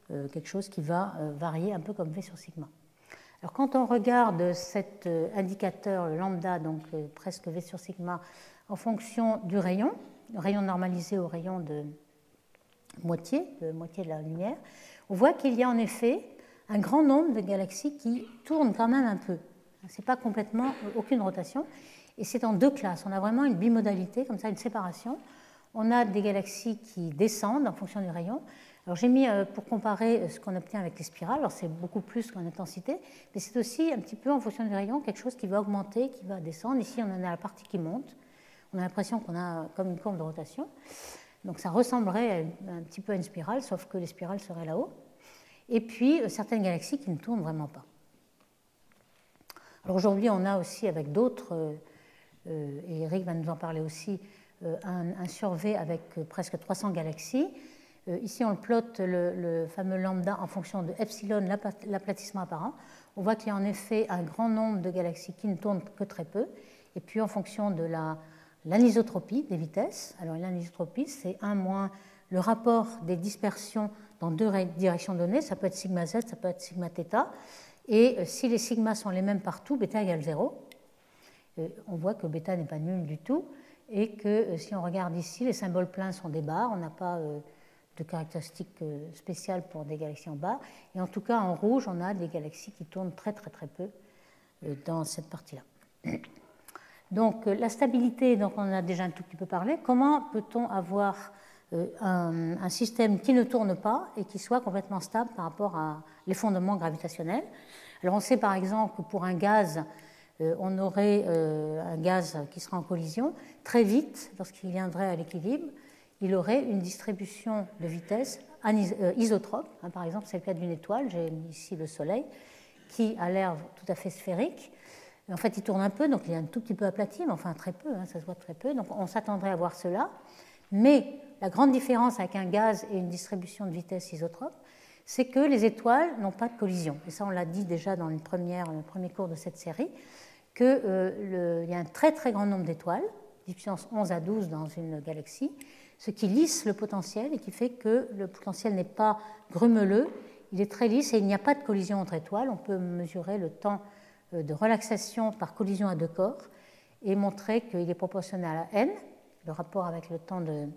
quelque chose qui va varier un peu comme V sur sigma. Alors quand on regarde cet indicateur lambda, donc presque V sur sigma, en fonction du rayon normalisé au rayon de moitié de la lumière, on voit qu'il y a en effet un grand nombre de galaxies qui tournent quand même un peu. Ce n'est pas complètement aucune rotation. Et c'est en deux classes. On a vraiment une bimodalité, comme ça, une séparation. On a des galaxies qui descendent en fonction du rayon. Alors j'ai mis pour comparer ce qu'on obtient avec les spirales. Alors c'est beaucoup plus qu'en intensité, mais c'est aussi un petit peu en fonction du rayon quelque chose qui va augmenter, qui va descendre. Ici, on en a la partie qui monte. On a l'impression qu'on a comme une courbe de rotation. Donc ça ressemblerait un petit peu à une spirale, sauf que les spirales seraient là-haut. Et puis certaines galaxies qui ne tournent vraiment pas. Alors aujourd'hui, on a aussi avec d'autres, et Eric va nous en parler aussi, un survey avec presque 300 galaxies. Ici, on plotte le fameux lambda en fonction de epsilon, l'aplatissement apparent. On voit qu'il y a en effet un grand nombre de galaxies qui ne tournent que très peu. Et puis en fonction de l'anisotropie des vitesses. Alors l'anisotropie, c'est 1 moins le rapport des dispersions dans deux directions données. Ça peut être sigma z, ça peut être sigma θ. Et si les sigmas sont les mêmes partout, bêta égale 0. On voit que bêta n'est pas nul du tout. Et que si on regarde ici, les symboles pleins sont des barres. On n'a pas de caractéristiques spéciales pour des galaxies en barres. Et en tout cas, en rouge, on a des galaxies qui tournent très très très peu dans cette partie-là. Donc la stabilité, donc on en a déjà un tout petit peu parlé. Comment peut-on avoir un système qui ne tourne pas et qui soit complètement stable par rapport à l'effondrement gravitationnel? Alors on sait par exemple que pour un gaz, on aurait un gaz qui sera en collision. Très vite, lorsqu'il viendrait à l'équilibre, il aurait une distribution de vitesse isotrope. Par exemple, c'est le cas d'une étoile, j'ai mis ici le Soleil, qui a l'air tout à fait sphérique. En fait, il tourne un peu, donc il est un tout petit peu aplati, mais enfin très peu, ça se voit très peu. Donc on s'attendrait à voir cela. Mais la grande différence avec un gaz et une distribution de vitesse isotrope, c'est que les étoiles n'ont pas de collision. Et ça, on l'a dit déjà dans le premier cours de cette série, qu'il y a un très très grand nombre d'étoiles, puissance 11 à 12 dans une galaxie, ce qui lisse le potentiel et qui fait que le potentiel n'est pas grumeleux, il est très lisse et il n'y a pas de collision entre étoiles. On peut mesurer le temps de relaxation par collision à deux corps et montrer qu'il est proportionnel à n, le rapport avec le temps de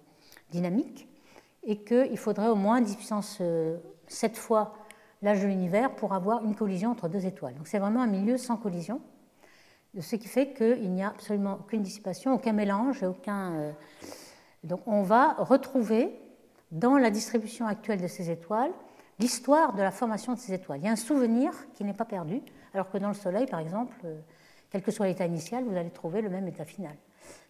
dynamique, et qu'il faudrait au moins 10 puissance 7 fois l'âge de l'univers pour avoir une collision entre deux étoiles. Donc c'est vraiment un milieu sans collision, ce qui fait qu'il n'y a absolument aucune dissipation, aucun mélange, aucun... Donc on va retrouver dans la distribution actuelle de ces étoiles l'histoire de la formation de ces étoiles. Il y a un souvenir qui n'est pas perdu, alors que dans le Soleil, par exemple, quel que soit l'état initial, vous allez trouver le même état final.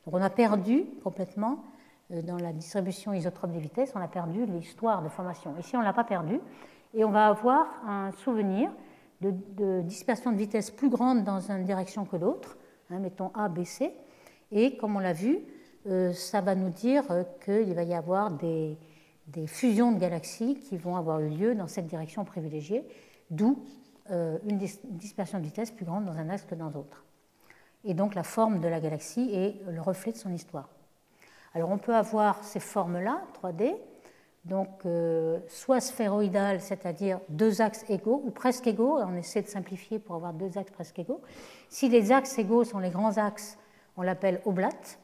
Donc on a perdu complètement, dans la distribution isotrope des vitesses, on a perdu l'histoire de formation. Ici, on ne l'a pas perdu, et on va avoir un souvenir de dispersion de vitesse plus grande dans une direction que l'autre, mettons A, B, C, et comme on l'a vu, ça va nous dire qu'il va y avoir des fusions de galaxies qui vont avoir eu lieu dans cette direction privilégiée, d'où une dispersion de vitesse plus grande dans un axe que dans l'autre. Et donc la forme de la galaxie est le reflet de son histoire. Alors on peut avoir ces formes-là, 3D, donc soit sphéroïdales, c'est-à-dire deux axes égaux, ou presque égaux, on essaie de simplifier pour avoir deux axes presque égaux. Si les axes égaux sont les grands axes, on l'appelle oblate.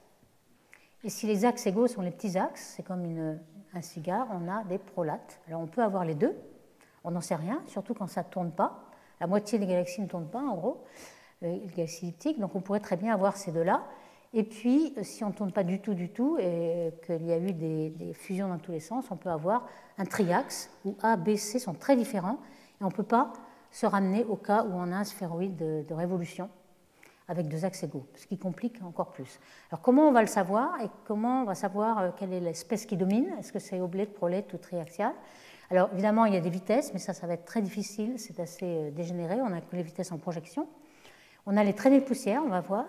Et si les axes égaux sont les petits axes, c'est comme un cigare, on a des prolates. Alors on peut avoir les deux, on n'en sait rien, surtout quand ça ne tourne pas. La moitié des galaxies ne tournent pas, en gros, les galaxies elliptiques, donc on pourrait très bien avoir ces deux-là. Et puis, si on ne tourne pas du tout, et qu'il y a eu des fusions dans tous les sens, on peut avoir un triaxe où A, B, C sont très différents et on ne peut pas se ramener au cas où on a un sphéroïde de révolution avec deux axes égaux, ce qui complique encore plus. Alors comment on va le savoir et comment on va savoir quelle est l'espèce qui domine? Est-ce que c'est oblate, prolate ou triaxial? Alors évidemment, il y a des vitesses, mais ça va être très difficile, c'est assez dégénéré, on a que les vitesses en projection. On a les traînées de poussière, on va voir.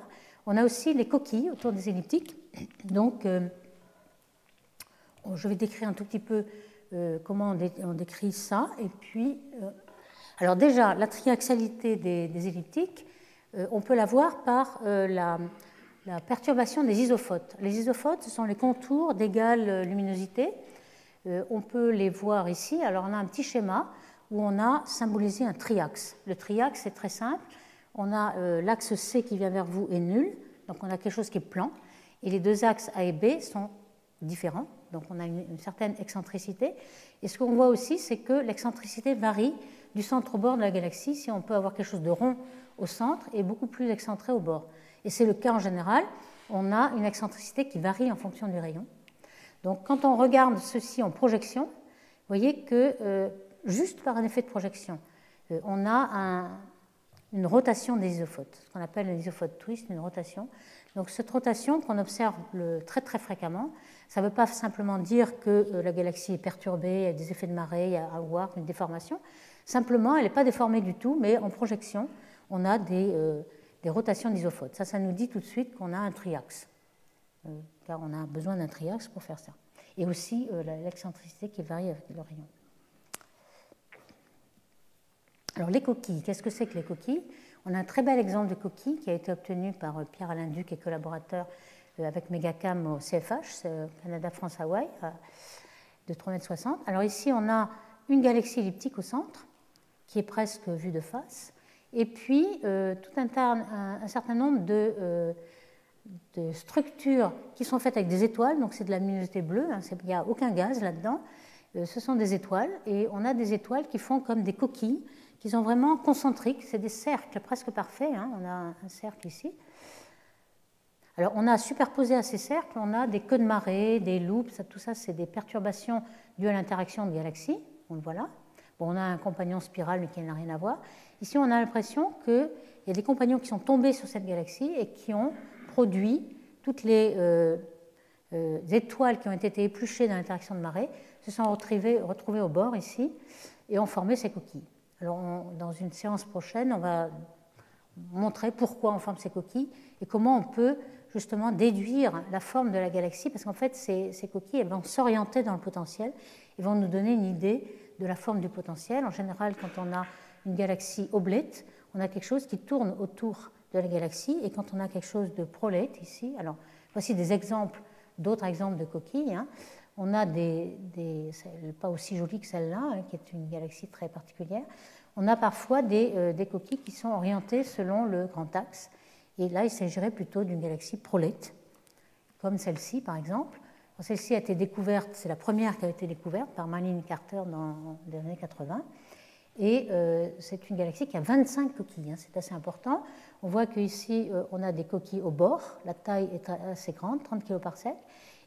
On a aussi les coquilles autour des elliptiques. Donc, je vais décrire un tout petit peu comment on décrit ça. Et puis, alors déjà, la triaxialité des elliptiques, on peut la voir par la perturbation des isophotes. Les isophotes, ce sont les contours d'égale luminosité. On peut les voir ici. Alors, on a un petit schéma où on a symbolisé un triaxe. Le triaxe, c'est très simple. On a l'axe C qui vient vers vous est nul, donc on a quelque chose qui est plan, et les deux axes A et B sont différents, donc on a une certaine excentricité. Et ce qu'on voit aussi, c'est que l'excentricité varie du centre au bord de la galaxie. Si on peut avoir quelque chose de rond au centre et beaucoup plus excentré au bord. Et c'est le cas en général, on a une excentricité qui varie en fonction du rayon. Donc quand on regarde ceci en projection, vous voyez que juste par un effet de projection, on a une rotation des isophotes, ce qu'on appelle un isophote twist, une rotation. Donc cette rotation qu'on observe très très fréquemment, ça ne veut pas simplement dire que la galaxie est perturbée, il y a des effets de marée, il y a un warp, une déformation. Simplement, elle n'est pas déformée du tout, mais en projection, on a des rotations d'isophotes. Ça nous dit tout de suite qu'on a un triaxe, car on a besoin d'un triaxe pour faire ça. Et aussi l'excentricité qui varie avec le rayon. Alors les coquilles, qu'est-ce que c'est que les coquilles? On a un très bel exemple de coquille qui a été obtenu par Pierre-Alain Duc et collaborateurs avec Megacam au CFH, Canada, France, Hawaï, de 3,60 m. Alors ici, on a une galaxie elliptique au centre, qui est presque vue de face, et puis tout un certain nombre de structures qui sont faites avec des étoiles, donc c'est de la luminosité bleue, hein, il n'y a aucun gaz là-dedans, ce sont des étoiles, et on a des étoiles qui font comme des coquilles, qui sont vraiment concentriques, c'est des cercles presque parfaits, hein. On a un cercle ici. Alors on a superposé à ces cercles, on a des queues de marée, des loops, tout ça c'est des perturbations dues à l'interaction de galaxies, on le voit là. Bon, on a un compagnon spiral mais qui n'a rien à voir. Ici on a l'impression qu'il y a des compagnons qui sont tombés sur cette galaxie et qui ont produit toutes les étoiles qui ont été épluchées dans l'interaction de marée, se sont retrouvées au bord ici et ont formé ces coquilles. Alors, dans une séance prochaine, on va montrer pourquoi on forme ces coquilles et comment on peut justement déduire la forme de la galaxie, parce qu'en fait, ces coquilles elles vont s'orienter dans le potentiel et vont nous donner une idée de la forme du potentiel. En général, quand on a une galaxie oblate, on a quelque chose qui tourne autour de la galaxie, et quand on a quelque chose de prolate ici, alors voici des exemples, d'autres exemples de coquilles, hein. On a pas aussi jolies que celle-là, hein, qui est une galaxie très particulière. On a parfois des coquilles qui sont orientées selon le grand axe. Et là, il s'agirait plutôt d'une galaxie prolate, comme celle-ci, par exemple. Celle-ci a été découverte, c'est la première qui a été découverte par Malin Carter dans les années 80. Et c'est une galaxie qui a 25 coquilles, hein, c'est assez important. On voit qu'ici, on a des coquilles au bord. La taille est assez grande, 30 kg par sec.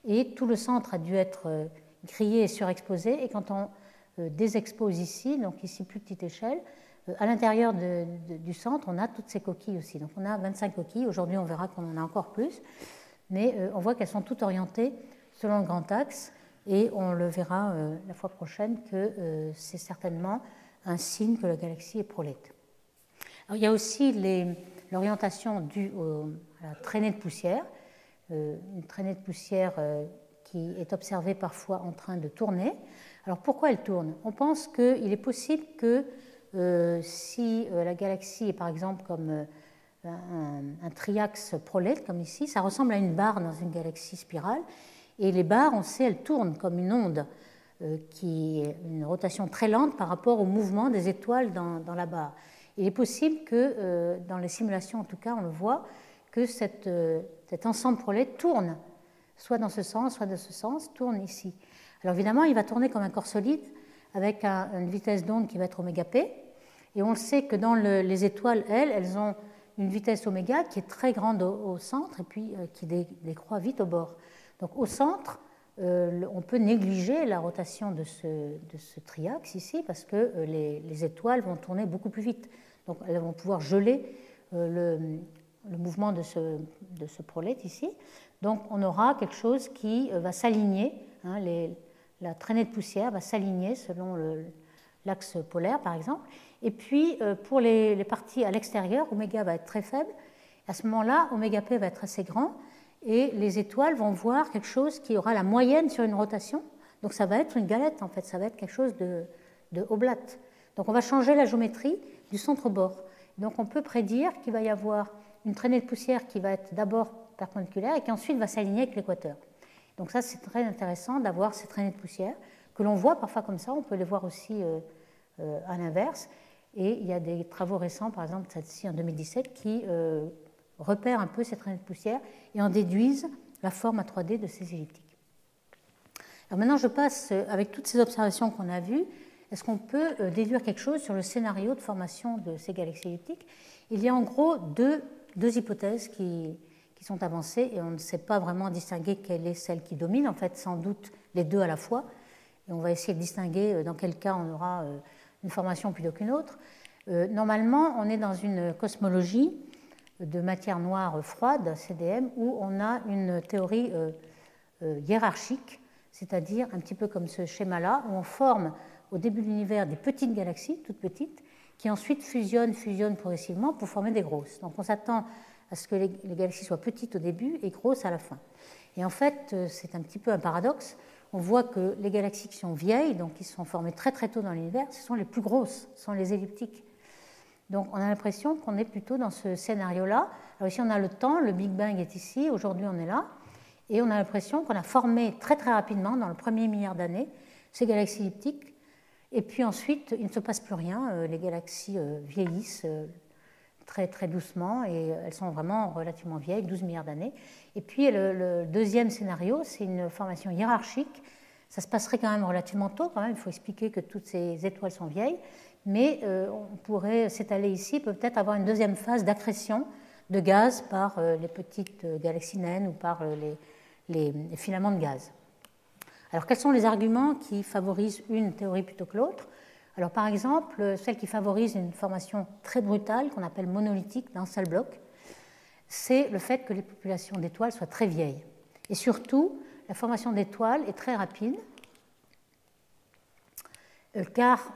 Et tout le centre a dû être grillé et surexposé. Et quand on désexpose ici, donc ici plus petite échelle, à l'intérieur du centre, on a toutes ces coquilles aussi. Donc on a 25 coquilles. Aujourd'hui, on verra qu'on en a encore plus. Mais on voit qu'elles sont toutes orientées selon le grand axe. Et on le verra la fois prochaine que c'est certainement un signe que la galaxie est prolate. Alors, il y a aussi l'orientation due à la traînée de poussière. Une traînée de poussière qui est observée parfois en train de tourner. Alors pourquoi elle tourne? On pense qu'il est possible que si la galaxie est par exemple comme un triaxe prolate, comme ici, ça ressemble à une barre dans une galaxie spirale, et les barres, on sait, elles tournent comme une onde qui est une rotation très lente par rapport au mouvement des étoiles dans la barre. Il est possible que, dans les simulations en tout cas, on le voit, que cet ensemble prolate tourne, soit dans ce sens, soit dans ce sens, tourne ici. Alors évidemment, il va tourner comme un corps solide, avec une vitesse d'onde qui va être oméga p, et on le sait que dans les étoiles, elles ont une vitesse oméga qui est très grande au centre et puis qui décroît vite au bord. Donc au centre, on peut négliger la rotation de ce triaxe ici parce que les étoiles vont tourner beaucoup plus vite. Donc elles vont pouvoir geler le mouvement de ce prolète ici. Donc on aura quelque chose qui va s'aligner, hein, la traînée de poussière va s'aligner selon l'axe polaire par exemple. Et puis pour les parties à l'extérieur, oméga va être très faible. À ce moment-là, oméga p va être assez grand et les étoiles vont voir quelque chose qui aura la moyenne sur une rotation. Donc ça va être une galette en fait, ça va être quelque chose de oblate. Donc on va changer la géométrie du centre au bord. Donc on peut prédire qu'il va y avoir une traînée de poussière qui va être d'abord perpendiculaire et qui ensuite va s'aligner avec l'équateur. Donc ça c'est très intéressant d'avoir ces traînées de poussière que l'on voit parfois comme ça, on peut les voir aussi à l'inverse. Et il y a des travaux récents, par exemple celle-ci en 2017, qui repèrent un peu ces traînées de poussière et en déduisent la forme à 3D de ces elliptiques. Alors maintenant je passe, avec toutes ces observations qu'on a vues, est-ce qu'on peut déduire quelque chose sur le scénario de formation de ces galaxies elliptiques? Il y a en gros deux hypothèses qui sont avancées et on ne sait pas vraiment distinguer quelle est celle qui domine, en fait sans doute les deux à la fois. Et on va essayer de distinguer dans quel cas on aura une formation plutôt qu'une autre. Normalement, on est dans une cosmologie de matière noire froide, CDM, où on a une théorie hiérarchique, c'est-à-dire un petit peu comme ce schéma-là, où on forme au début de l'univers des petites galaxies, toutes petites, qui ensuite fusionnent progressivement pour former des grosses. Donc on s'attend à ce que les galaxies soient petites au début et grosses à la fin. Et en fait, c'est un petit peu un paradoxe. On voit que les galaxies qui sont vieilles, donc qui sont formées très très tôt dans l'univers, ce sont les plus grosses, ce sont les elliptiques. Donc on a l'impression qu'on est plutôt dans ce scénario-là. Alors ici on a le temps, le Big Bang est ici, aujourd'hui on est là, et on a l'impression qu'on a formé très très rapidement, dans le premier milliard d'années, ces galaxies elliptiques. Et puis ensuite, il ne se passe plus rien, les galaxies vieillissent très très doucement et elles sont vraiment relativement vieilles, 12 milliards d'années. Et puis le deuxième scénario, c'est une formation hiérarchique. Ça se passerait quand même relativement tôt, quand même. Il faut expliquer que toutes ces étoiles sont vieilles, mais on pourrait s'étaler ici, peut-être avoir une deuxième phase d'accrétion de gaz par les petites galaxies naines ou par les filaments de gaz. Alors, quels sont les arguments qui favorisent une théorie plutôt que l'autre? Alors, par exemple, celle qui favorise une formation très brutale, qu'on appelle monolithique d'un seul bloc, c'est le fait que les populations d'étoiles soient très vieilles. Et surtout, la formation d'étoiles est très rapide, car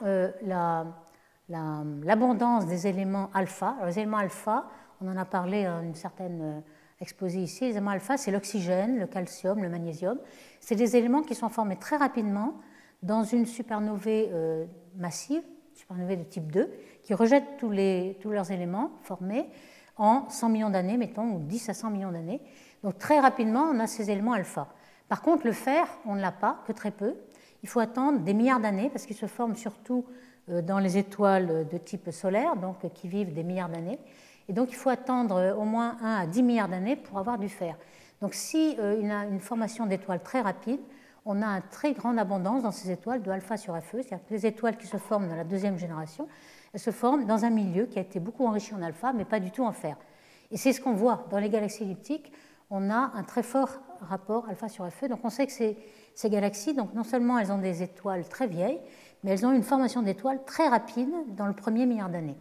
l'abondance des éléments alpha, alors les éléments alpha, on en a parlé dans une certaine exposé ici, les éléments alpha, c'est l'oxygène, le calcium, le magnésium. C'est des éléments qui sont formés très rapidement dans une supernovae massive, supernovae de type 2, qui rejette tous leurs éléments formés en 100 millions d'années, mettons, ou 10 à 100 millions d'années. Donc très rapidement, on a ces éléments alpha. Par contre, le fer, on ne l'a pas, que très peu. Il faut attendre des milliards d'années, parce qu'il se forme surtout dans les étoiles de type solaire, donc qui vivent des milliards d'années. Et donc, il faut attendre au moins 1 à 10 milliards d'années pour avoir du fer. Donc, si il y a une formation d'étoiles très rapide, on a une très grande abondance dans ces étoiles de alpha sur Fe, c'est-à-dire que les étoiles qui se forment dans la deuxième génération, elles se forment dans un milieu qui a été beaucoup enrichi en alpha, mais pas du tout en fer. Et c'est ce qu'on voit dans les galaxies elliptiques, on a un très fort rapport alpha sur Fe. Donc, on sait que ces galaxies, donc non seulement elles ont des étoiles très vieilles, mais elles ont une formation d'étoiles très rapide dans le premier milliard d'années.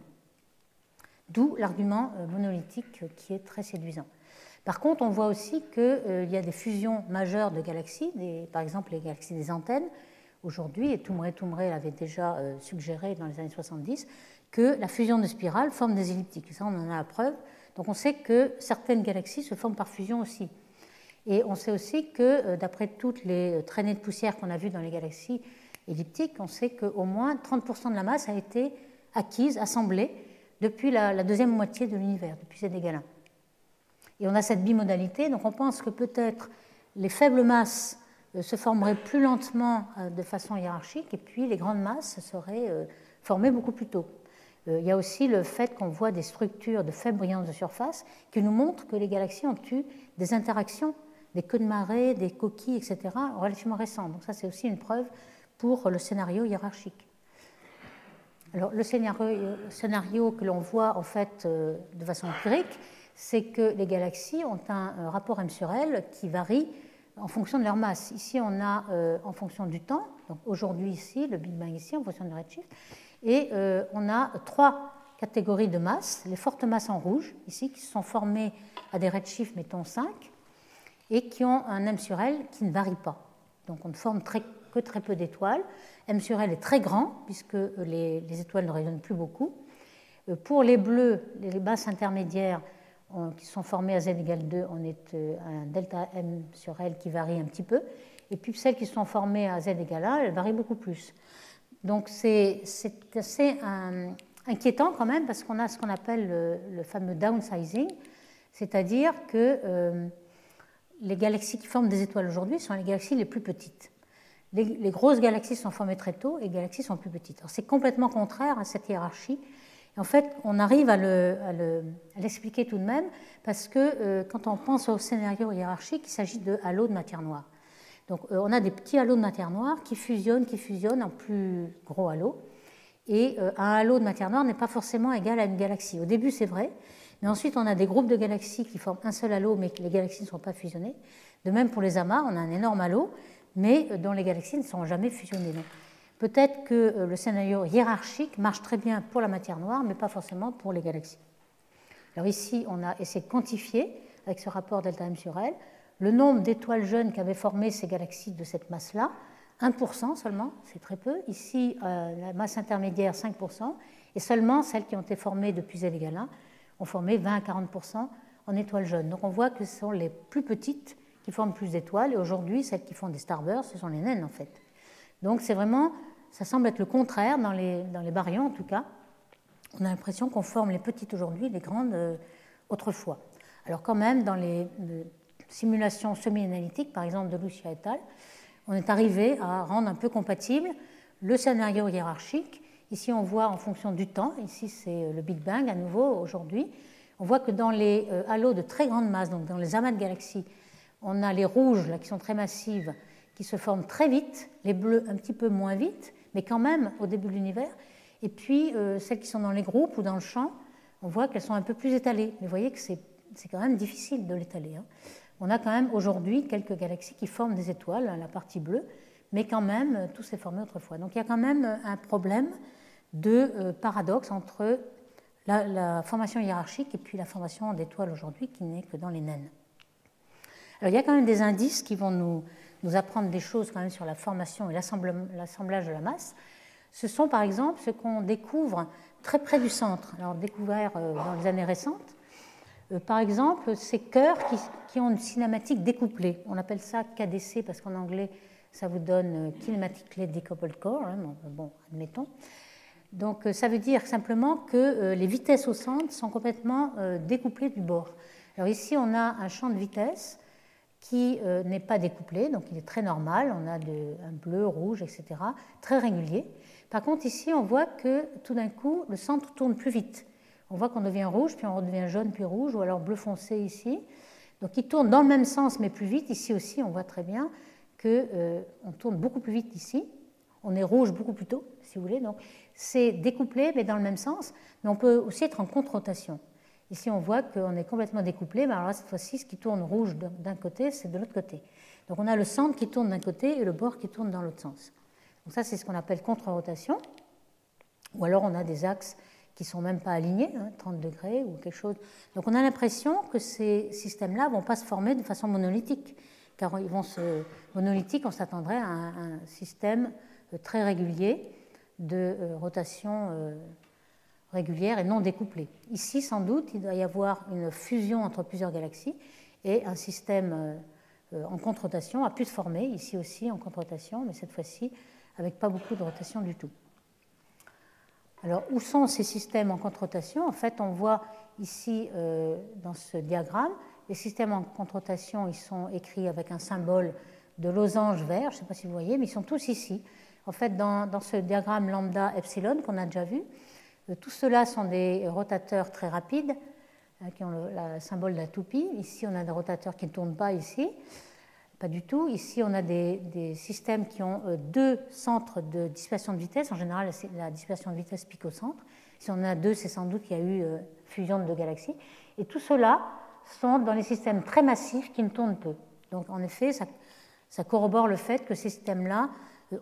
D'où l'argument monolithique qui est très séduisant. Par contre, on voit aussi qu'il y a des fusions majeures de galaxies, par exemple les galaxies des antennes, aujourd'hui, et Toumré l'avait déjà suggéré dans les années 70, que la fusion de spirales forme des elliptiques. Ça, on en a la preuve. Donc on sait que certaines galaxies se forment par fusion aussi. Et on sait aussi que, d'après toutes les traînées de poussière qu'on a vues dans les galaxies elliptiques, on sait qu'au moins 30% de la masse a été acquise, assemblée, depuis la deuxième moitié de l'univers, depuis ces dégalins. Et on a cette bimodalité, donc on pense que peut-être les faibles masses se formeraient plus lentement de façon hiérarchique, et puis les grandes masses seraient formées beaucoup plus tôt. Il y a aussi le fait qu'on voit des structures de faible brillance de surface qui nous montrent que les galaxies ont eu des interactions, des queues de marée, des coquilles, etc., relativement récentes. Donc ça, c'est aussi une preuve pour le scénario hiérarchique. Alors, le scénario que l'on voit en fait de façon empirique, c'est que les galaxies ont un rapport M sur L qui varie en fonction de leur masse. Ici, on a en fonction du temps, donc aujourd'hui ici, le Big Bang ici, en fonction du redshift, et on a 3 catégories de masse, les fortes masses en rouge, ici, qui se sont formées à des redshifts, mettons 5, et qui ont un M sur L qui ne varie pas. Donc on ne forme que très peu d'étoiles. M sur L est très grand, puisque les étoiles ne rayonnent plus beaucoup. Pour les bleus, les masses intermédiaires qui sont formées à z égale 2, on est un delta M sur L qui varie un petit peu. Et puis celles qui sont formées à z égale 1, elles varient beaucoup plus. Donc c'est assez inquiétant quand même, parce qu'on a ce qu'on appelle le fameux downsizing, c'est-à-dire que les galaxies qui forment des étoiles aujourd'hui sont les galaxies les plus petites. Les grosses galaxies sont formées très tôt et les galaxies sont plus petites. Alors c'est complètement contraire à cette hiérarchie. Et en fait, on arrive à l'expliquer tout de même, parce que quand on pense au scénario hiérarchique, il s'agit de halos de matière noire. Donc on a des petits halos de matière noire qui fusionnent en plus gros halos. Et un halo de matière noire n'est pas forcément égal à une galaxie. Au début, c'est vrai, mais ensuite, on a des groupes de galaxies qui forment un seul halo, mais que les galaxies ne sont pas fusionnées. De même pour les amas, on a un énorme halo, mais dont les galaxies ne sont jamais fusionnées. Donc, peut-être que le scénario hiérarchique marche très bien pour la matière noire, mais pas forcément pour les galaxies. Alors ici, on a essayé de quantifier, avec ce rapport delta M sur L, le nombre d'étoiles jeunes qui avaient formé ces galaxies de cette masse-là. 1% seulement, c'est très peu. Ici, la masse intermédiaire, 5%, et seulement celles qui ont été formées depuis z égale 1 ont formé 20 à 40% en étoiles jeunes. Donc on voit que ce sont les plus petites qui forment plus d'étoiles, et aujourd'hui, celles qui font des starbursts, ce sont les naines en fait. Donc c'est vraiment, ça semble être le contraire dans les baryons en tout cas. On a l'impression qu'on forme les petites aujourd'hui, les grandes autrefois. Alors quand même, dans les simulations semi-analytiques, par exemple de Lucia et al., on est arrivé à rendre un peu compatible le scénario hiérarchique. Ici, on voit en fonction du temps, ici c'est le Big Bang à nouveau aujourd'hui, on voit que dans les halos de très grande masse, donc dans les amas de galaxies, on a les rouges là, qui sont très massives, qui se forment très vite, les bleus un petit peu moins vite, mais quand même au début de l'univers. Et puis celles qui sont dans les groupes ou dans le champ, on voit qu'elles sont un peu plus étalées. Mais vous voyez que c'est quand même difficile de l'étaler. On a quand même aujourd'hui quelques galaxies qui forment des étoiles, la partie bleue, mais quand même tout s'est formé autrefois. Donc il y a quand même un problème de paradoxe entre la formation hiérarchique et puis la formation d'étoiles aujourd'hui qui n'est que dans les naines. Alors il y a quand même des indices qui vont nous apprendre des choses quand même sur la formation et l'assemblage de la masse. Ce sont par exemple ce qu'on découvre très près du centre, alors découvert dans les années récentes. Par exemple, ces cœurs qui ont une cinématique découplée. On appelle ça KDC parce qu'en anglais, ça vous donne Kinematically Decoupled Core, hein, bon, admettons. Donc ça veut dire simplement que les vitesses au centre sont complètement découplées du bord. Alors ici, on a un champ de vitesse qui n'est pas découplé, donc il est très normal. On a un bleu, rouge, etc., très régulier. Par contre, ici, on voit que tout d'un coup, le centre tourne plus vite. On voit qu'on devient rouge, puis on redevient jaune, puis rouge, ou alors bleu foncé ici. Donc il tourne dans le même sens, mais plus vite. Ici aussi, on voit très bien qu'on tourne beaucoup plus vite ici. On est rouge beaucoup plus tôt, si vous voulez. Donc c'est découplé, mais dans le même sens. Mais on peut aussi être en contre-rotation. Ici, on voit qu'on est complètement découplé, mais alors là, cette fois-ci, ce qui tourne rouge d'un côté, c'est de l'autre côté. Donc on a le centre qui tourne d'un côté et le bord qui tourne dans l'autre sens. Donc ça, c'est ce qu'on appelle contre-rotation. Ou alors on a des axes qui ne sont même pas alignés, 30 degrés ou quelque chose. Donc on a l'impression que ces systèmes-là ne vont pas se former de façon monolithique, car monolithique, on s'attendrait à un système très régulier de rotation régulière et non découplée. Ici, sans doute, il doit y avoir une fusion entre plusieurs galaxies et un système en contre-rotation a pu se former, ici aussi en contre-rotation, mais cette fois-ci avec pas beaucoup de rotation du tout. Alors, où sont ces systèmes en contre-rotation? En fait, on voit ici, dans ce diagramme, les systèmes en contre-rotation, ils sont écrits avec un symbole de losange vert, je ne sais pas si vous voyez, mais ils sont tous ici. En fait, dans ce diagramme lambda epsilon qu'on a déjà vu, tout cela sont des rotateurs très rapides, qui ont le symbole de la toupie. Ici, on a des rotateurs qui ne tournent pas ici, Pas du tout. Ici, on a des systèmes qui ont deux centres de dispersion de vitesse. En général, la dispersion de vitesse pique au centre. Si on a deux, c'est sans doute qu'il y a eu fusion de deux galaxies. Et tout cela sont dans les systèmes très massifs qui ne tournent peu. Donc, en effet, ça corrobore le fait que ces systèmes-là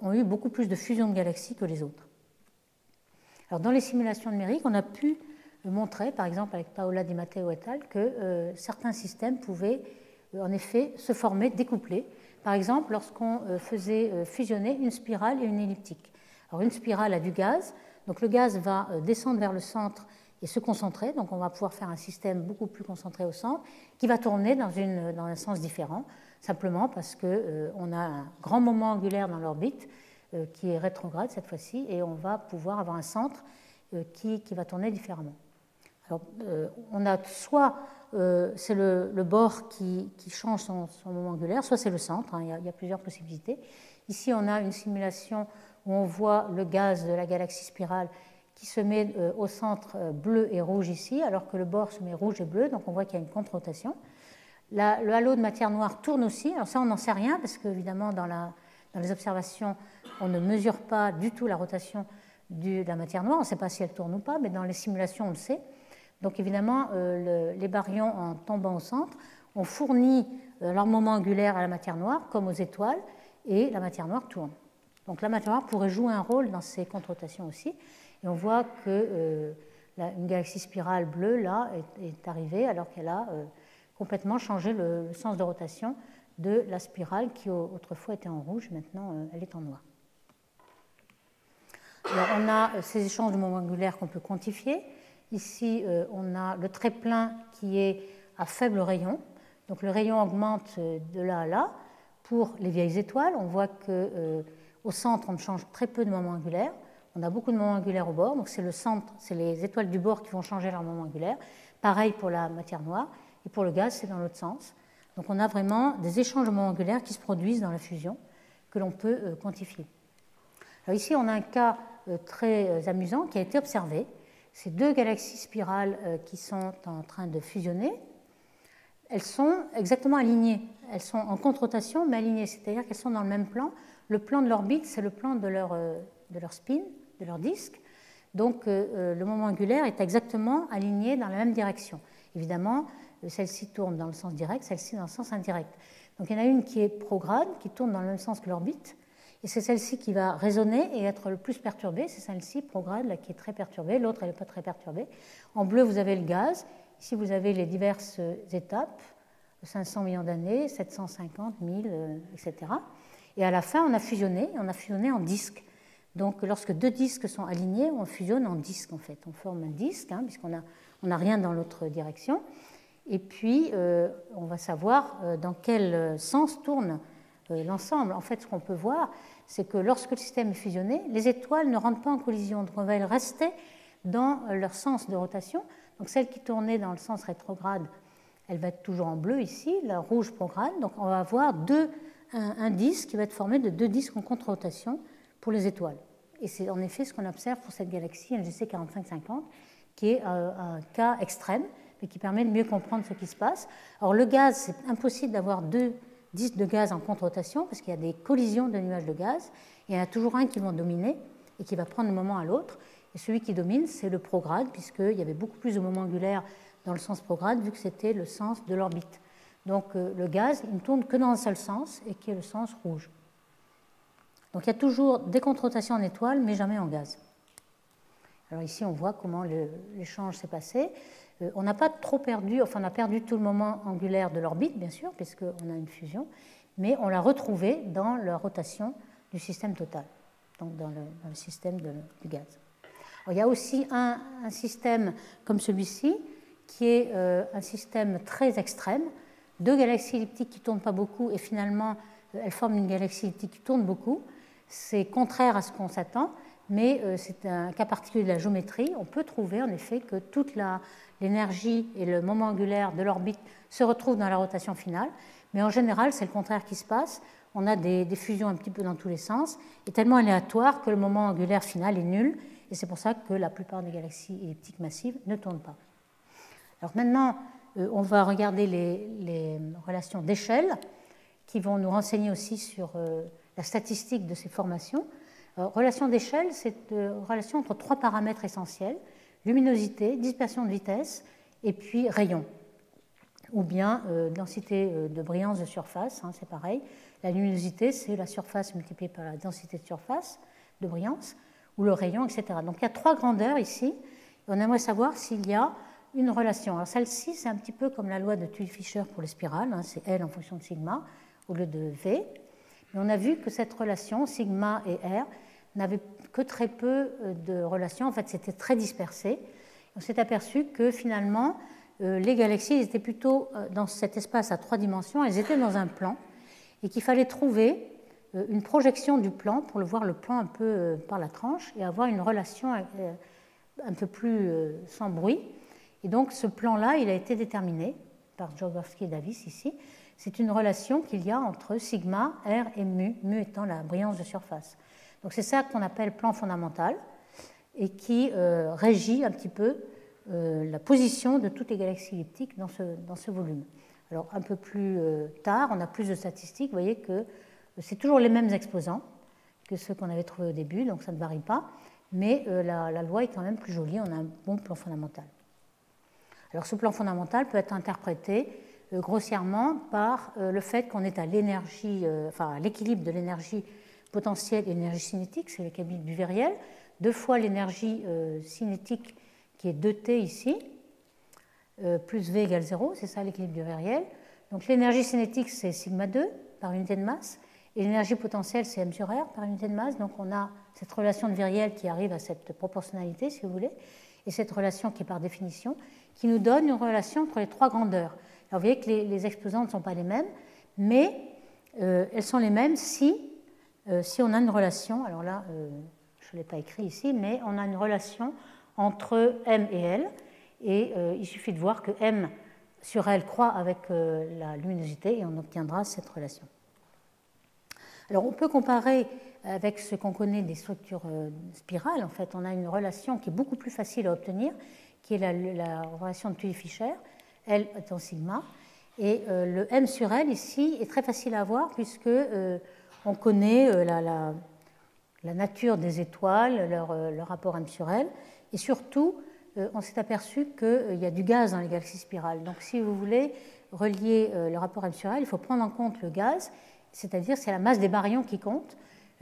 ont eu beaucoup plus de fusion de galaxies que les autres. Alors, dans les simulations numériques, on a pu montrer, par exemple avec Paola Di Matteo et al., que certains systèmes pouvaient en effet se former découplés. Par exemple, lorsqu'on faisait fusionner une spirale et une elliptique. Alors, une spirale a du gaz, donc le gaz va descendre vers le centre et se concentrer, donc on va pouvoir faire un système beaucoup plus concentré au centre, qui va tourner dans un sens différent, simplement parce qu'on a un grand moment angulaire dans l'orbite, qui est rétrograde cette fois-ci, et on va pouvoir avoir un centre qui va tourner différemment. Alors, on a soit c'est le bord qui change son moment angulaire, soit c'est le centre, hein, il y a plusieurs possibilités. Ici, on a une simulation où on voit le gaz de la galaxie spirale qui se met au centre bleu et rouge ici, alors que le bord se met rouge et bleu, donc on voit qu'il y a une contre-rotation. Le halo de matière noire tourne aussi, alors ça on n'en sait rien, parce qu'évidemment dans les observations, on ne mesure pas du tout la rotation de la matière noire, on ne sait pas si elle tourne ou pas, mais dans les simulations on le sait. Donc évidemment, les baryons en tombant au centre ont fourni leur moment angulaire à la matière noire, comme aux étoiles, et la matière noire tourne. Donc la matière noire pourrait jouer un rôle dans ces contre-rotations aussi. Et on voit qu'une galaxie spirale bleue, là, est arrivée alors qu'elle a complètement changé le sens de rotation de la spirale qui autrefois était en rouge, maintenant elle est en noir. Alors on a ces échanges de moments angulaires qu'on peut quantifier. Ici, on a le trait plein qui est à faible rayon. Donc le rayon augmente de là à là. Pour les vieilles étoiles, on voit qu'au centre, on change très peu de moments angulaires. On a beaucoup de moments angulaires au bord, donc c'est le centre, c'est les étoiles du bord qui vont changer leur moment angulaire. Pareil pour la matière noire, et pour le gaz, c'est dans l'autre sens. Donc on a vraiment des échanges de moments angulaires qui se produisent dans la fusion, que l'on peut quantifier. Alors ici, on a un cas très amusant qui a été observé. Ces deux galaxies spirales qui sont en train de fusionner, elles sont exactement alignées. Elles sont en contre-rotation, mais alignées, c'est-à-dire qu'elles sont dans le même plan. Le plan de l'orbite, c'est le plan de leur spin, de leur disque. Donc le moment angulaire est exactement aligné dans la même direction. Évidemment, celle-ci tourne dans le sens direct, celle-ci dans le sens indirect. Donc il y en a une qui est prograde, qui tourne dans le même sens que l'orbite, et c'est celle-ci qui va résonner et être le plus perturbée. C'est celle-ci, prograde, là, qui est très perturbée. L'autre, elle n'est pas très perturbée. En bleu, vous avez le gaz. Ici, vous avez les diverses étapes, 500 millions d'années, 750, 1000, etc. Et à la fin, on a fusionné en disque. Donc, lorsque deux disques sont alignés, on fusionne en disque, en fait. On forme un disque, hein, puisqu'on n'a rien dans l'autre direction. Et puis, on va savoir dans quel sens tourne l'ensemble. En fait, ce qu'on peut voir, c'est que lorsque le système est fusionné, les étoiles ne rentrent pas en collision. Donc, on va rester dans leur sens de rotation. Donc, celle qui tournait dans le sens rétrograde, elle va être toujours en bleu ici, la rouge prograde. Donc, on va avoir un disque qui va être formé de deux disques en contre-rotation pour les étoiles. Et c'est en effet ce qu'on observe pour cette galaxie NGC 4550, qui est un cas extrême, mais qui permet de mieux comprendre ce qui se passe. Alors, le gaz, c'est impossible d'avoir deux disques de gaz en contre-rotation parce qu'il y a des collisions de nuages de gaz. Et il y en a toujours un qui va dominer et qui va prendre le moment à l'autre. Et celui qui domine, c'est le prograde, puisqu'il y avait beaucoup plus de moments angulaires dans le sens prograde, vu que c'était le sens de l'orbite. Donc le gaz, il ne tourne que dans un seul sens, et qui est le sens rouge. Donc il y a toujours des contre-rotations en étoile, mais jamais en gaz. Alors ici, on voit comment l'échange s'est passé. On n'a pas trop perdu, enfin on a perdu tout le moment angulaire de l'orbite, bien sûr, puisqu'on a une fusion, mais on l'a retrouvé dans la rotation du système total, donc dans le système du gaz. Alors, il y a aussi un système comme celui-ci, qui est un système très extrême, deux galaxies elliptiques qui ne tournent pas beaucoup, et finalement, elles forment une galaxie elliptique qui tourne beaucoup. C'est contraire à ce qu'on s'attend, mais c'est un cas particulier de la géométrie. On peut trouver en effet que toute l'énergie et le moment angulaire de l'orbite se retrouvent dans la rotation finale, mais en général, c'est le contraire qui se passe. On a des fusions un petit peu dans tous les sens, et tellement aléatoires que le moment angulaire final est nul, et c'est pour ça que la plupart des galaxies elliptiques massives ne tournent pas. Alors maintenant, on va regarder les relations d'échelle qui vont nous renseigner aussi sur la statistique de ces formations. Relation d'échelle, c'est une relation entre 3 paramètres essentiels, luminosité, dispersion de vitesse et puis rayon, ou bien densité de brillance de surface, hein, c'est pareil. La luminosité, c'est la surface multipliée par la densité de surface de brillance, ou le rayon, etc. Donc il y a 3 grandeurs ici, et on aimerait savoir s'il y a une relation. Alors celle-ci, c'est un petit peu comme la loi de Tully-Fisher pour les spirales, hein, c'est L en fonction de sigma au lieu de V. Mais on a vu que cette relation, sigma et R, n'avait que très peu de relations, en fait c'était très dispersé. On s'est aperçu que finalement, les galaxies étaient plutôt dans cet espace à 3 dimensions, elles étaient dans un plan, et qu'il fallait trouver une projection du plan pour le voir le plan un peu par la tranche et avoir une relation un peu plus sans bruit. Et donc ce plan-là, il a été déterminé par Jodorowsky et Davis ici. C'est une relation qu'il y a entre sigma, R et mu, mu étant la brillance de surface. Donc c'est ça qu'on appelle plan fondamental et qui régit un petit peu la position de toutes les galaxies elliptiques dans ce volume. Alors un peu plus tard, on a plus de statistiques. Vous voyez que c'est toujours les mêmes exposants que ceux qu'on avait trouvés au début, donc ça ne varie pas. Mais la loi est quand même plus jolie, on a un bon plan fondamental. Alors ce plan fondamental peut être interprété grossièrement par le fait qu'on est à l'énergie, enfin à l'équilibre de l'énergie potentielle et l'énergie cinétique, c'est l'équilibre du viriel, 2 fois l'énergie cinétique qui est 2T ici, plus V égale 0, c'est ça l'équilibre du viriel. Donc l'énergie cinétique, c'est sigma 2 par unité de masse, et l'énergie potentielle, c'est m sur r par unité de masse. Donc on a cette relation de viriel qui arrive à cette proportionnalité, si vous voulez, et cette relation qui est par définition, qui nous donne une relation entre les 3 grandeurs. Alors vous voyez que les exposants ne sont pas les mêmes, mais elles sont les mêmes si on a une relation, alors là, je ne l'ai pas écrit ici, mais on a une relation entre M et L, et il suffit de voir que M sur L croît avec la luminosité, et on obtiendra cette relation. Alors on peut comparer avec ce qu'on connaît des structures spirales. En fait, on a une relation qui est beaucoup plus facile à obtenir, qui est la relation de Tully-Fisher, L étant sigma, et le M sur L ici est très facile à avoir puisque on connaît la nature des étoiles, leur rapport M sur L, et surtout on s'est aperçu qu'il y a du gaz dans les galaxies spirales. Donc si vous voulez relier le rapport M sur L, il faut prendre en compte le gaz, c'est-à-dire c'est la masse des baryons qui compte.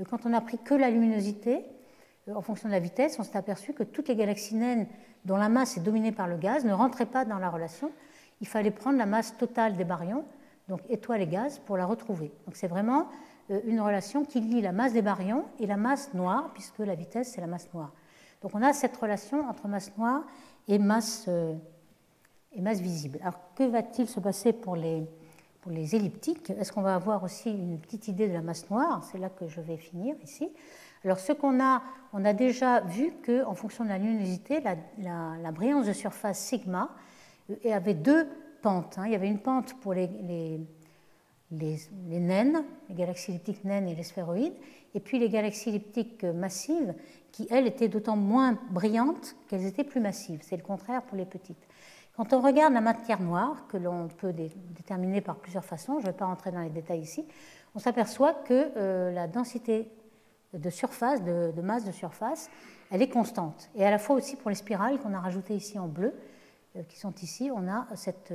Quand on a pris que la luminosité, en fonction de la vitesse, on s'est aperçu que toutes les galaxies naines dont la masse est dominée par le gaz ne rentraient pas dans la relation. Il fallait prendre la masse totale des baryons, donc étoiles et gaz, pour la retrouver. Donc c'est vraiment une relation qui lie la masse des baryons et la masse noire, puisque la vitesse, c'est la masse noire. Donc on a cette relation entre masse noire et masse visible. Alors que va-t-il se passer pour les elliptiques? Est-ce qu'on va avoir aussi une petite idée de la masse noire? C'est là que je vais finir ici. Alors ce qu'on a, on a déjà vu qu'en fonction de la luminosité, la brillance de surface sigma avait 2 pentes. Il y avait une pente pour les naines, les galaxies elliptiques naines et les sphéroïdes, et puis les galaxies elliptiques massives qui, elles, étaient d'autant moins brillantes qu'elles étaient plus massives. C'est le contraire pour les petites. Quand on regarde la matière noire, que l'on peut déterminer par plusieurs façons, je ne vais pas rentrer dans les détails ici, on s'aperçoit que la densité de surface, de masse de surface, elle est constante. Et à la fois aussi pour les spirales qu'on a rajoutées ici en bleu, qui sont ici, on a cette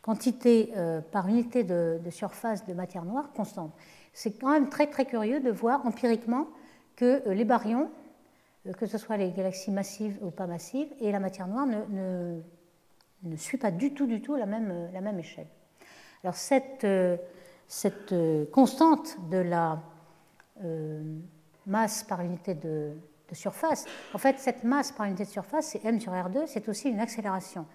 quantité par unité de surface de matière noire constante. C'est quand même très très curieux de voir empiriquement que les baryons, que ce soit les galaxies massives ou pas massives, et la matière noire ne suit pas du tout la même échelle. Alors cette constante de la masse par unité de surface, en fait cette masse par unité de surface, c'est m sur r2, c'est aussi une accélération.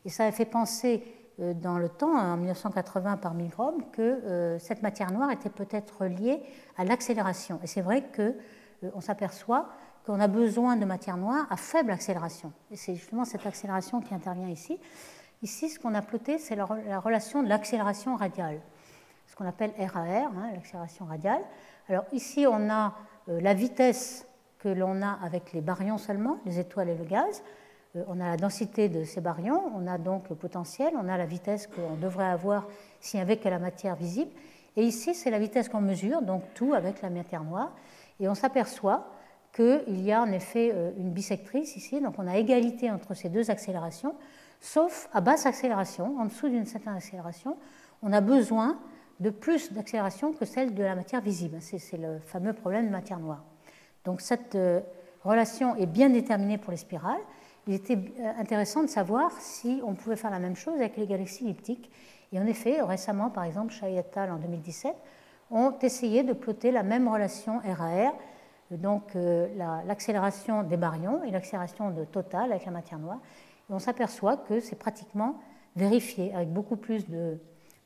Et ça a fait penser dans le temps, en 1980 par Milgrom, que cette matière noire était peut-être liée à l'accélération. Et c'est vrai qu'on s'aperçoit qu'on a besoin de matière noire à faible accélération. Et c'est justement cette accélération qui intervient ici. Ici, ce qu'on a ploté, c'est la relation de l'accélération radiale, ce qu'on appelle RAR, l'accélération radiale. Alors ici, on a la vitesse que l'on a avec les baryons seulement, les étoiles et le gaz. on a la densité de ces baryons, on a donc le potentiel, on a la vitesse qu'on devrait avoir s'il n'y avait que la matière visible. Et ici, c'est la vitesse qu'on mesure, donc tout avec la matière noire. Et on s'aperçoit qu'il y a en effet une bisectrice ici, donc on a égalité entre ces deux accélérations, sauf à basse accélération, en dessous d'une certaine accélération, on a besoin de plus d'accélération que celle de la matière visible. C'est le fameux problème de matière noire. Donc cette relation est bien déterminée pour les spirales. Il était intéressant de savoir si on pouvait faire la même chose avec les galaxies elliptiques. Et en effet, récemment, par exemple, Chai et al. En 2017, ont essayé de plotter la même relation RAR, donc l'accélération des baryons et l'accélération totale avec la matière noire. Et on s'aperçoit que c'est pratiquement vérifié, avec beaucoup plus de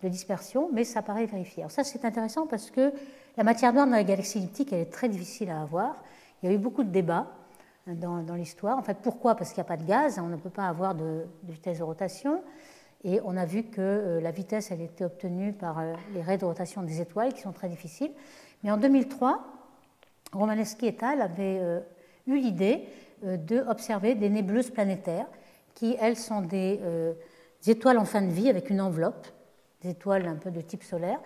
dispersion, mais ça paraît vérifié. Alors ça, c'est intéressant parce que la matière noire dans les galaxies elliptiques, elle est très difficile à avoir. Il y a eu beaucoup de débats dans l'histoire. En fait, pourquoi? Parce qu'il n'y a pas de gaz, on ne peut pas avoir de vitesse de rotation. Et on a vu que la vitesse, elle était obtenue par les raies de rotation des étoiles, qui sont très difficiles. Mais en 2003, Romanowski et al. Avaient eu l'idée d'observer des nébuleuses planétaires, qui, elles, sont des étoiles en fin de vie avec une enveloppe, des étoiles un peu de type solaire,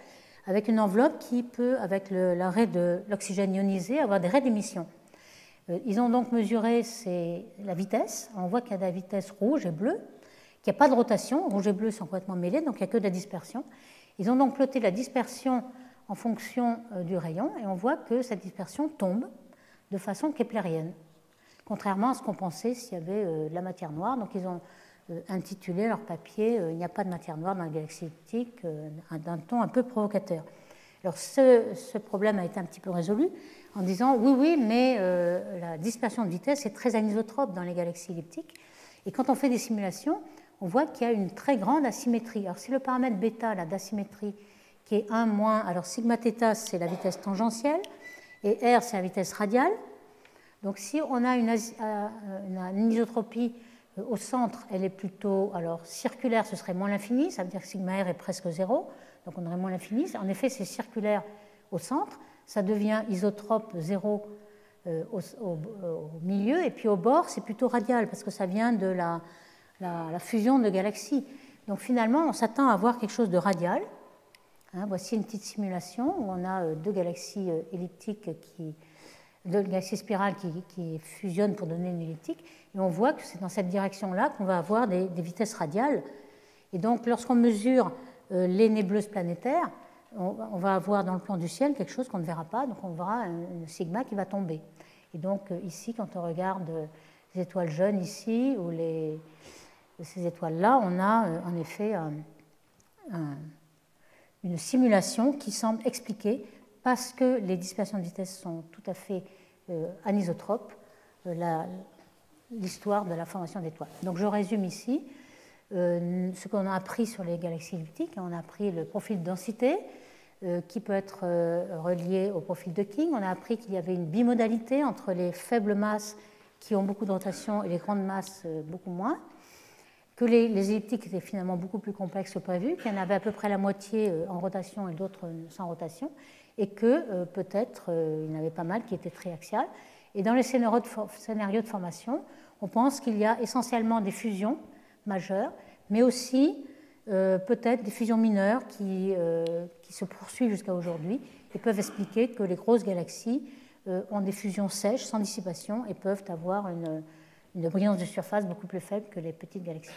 avec une enveloppe qui peut, avec la raie de l'oxygène ionisé, avoir des raies d'émission. Ils ont donc mesuré la vitesse. On voit qu'il y a de la vitesse rouge et bleue, qu'il n'y a pas de rotation. Rouge et bleu sont complètement mêlés, donc il n'y a que de la dispersion. Ils ont donc ploté la dispersion en fonction du rayon, et on voit que cette dispersion tombe de façon keplérienne, contrairement à ce qu'on pensait s'il y avait de la matière noire. Donc ils ont intitulé leur papier « Il n'y a pas de matière noire dans la galaxie elliptique » d'un ton un peu provocateur. Alors ce problème a été un petit peu résolu en disant oui, mais la dispersion de vitesse est très anisotrope dans les galaxies elliptiques. Et quand on fait des simulations, on voit qu'il y a une très grande asymétrie. Alors c'est le paramètre bêta d'asymétrie qui est 1 moins. Alors sigma θ, c'est la vitesse tangentielle, et R, c'est la vitesse radiale. Donc si on a une anisotropie au centre, elle est plutôt circulaire, ce serait moins l'infini, ça veut dire que sigma R est presque 0, donc on aurait moins l'infini. En effet, c'est circulaire au centre, ça devient isotrope 0 au milieu, et puis au bord, c'est plutôt radial, parce que ça vient de la fusion de galaxies. Donc finalement, on s'attend à avoir quelque chose de radial. Voici une petite simulation où on a deux galaxies elliptiques deux galaxies spirales qui fusionnent pour donner une elliptique, et on voit que c'est dans cette direction-là qu'on va avoir des vitesses radiales. Et donc, lorsqu'on mesure les nébuleuses planétaires, on va avoir dans le plan du ciel quelque chose qu'on ne verra pas, donc on verra un sigma qui va tomber. Et donc, ici, quand on regarde les étoiles jeunes ici, ou ces étoiles-là, on a en effet une simulation qui semble expliquer, parce que les dispersions de vitesse sont tout à fait anisotropes, l'histoire de la formation d'étoiles. Donc je résume ici ce qu'on a appris sur les galaxies elliptiques. On a appris le profil de densité qui peut être relié au profil de King. On a appris qu'il y avait une bimodalité entre les faibles masses qui ont beaucoup de rotation et les grandes masses beaucoup moins, que les elliptiques étaient finalement beaucoup plus complexes que prévu, qu'il y en avait à peu près la moitié en rotation et d'autres sans rotation, et que peut-être il y en avait pas mal qui étaient triaxiales. Et dans les scénarios de formation, on pense qu'il y a essentiellement des fusions majeures, mais aussi peut-être des fusions mineures qui se poursuivent jusqu'à aujourd'hui et peuvent expliquer que les grosses galaxies ont des fusions sèches, sans dissipation, et peuvent avoir une brillance de surface beaucoup plus faible que les petites galaxies.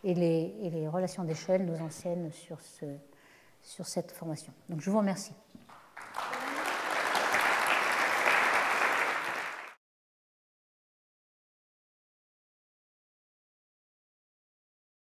Et les relations d'échelle nous enseignent sur cette formation. Donc je vous remercie.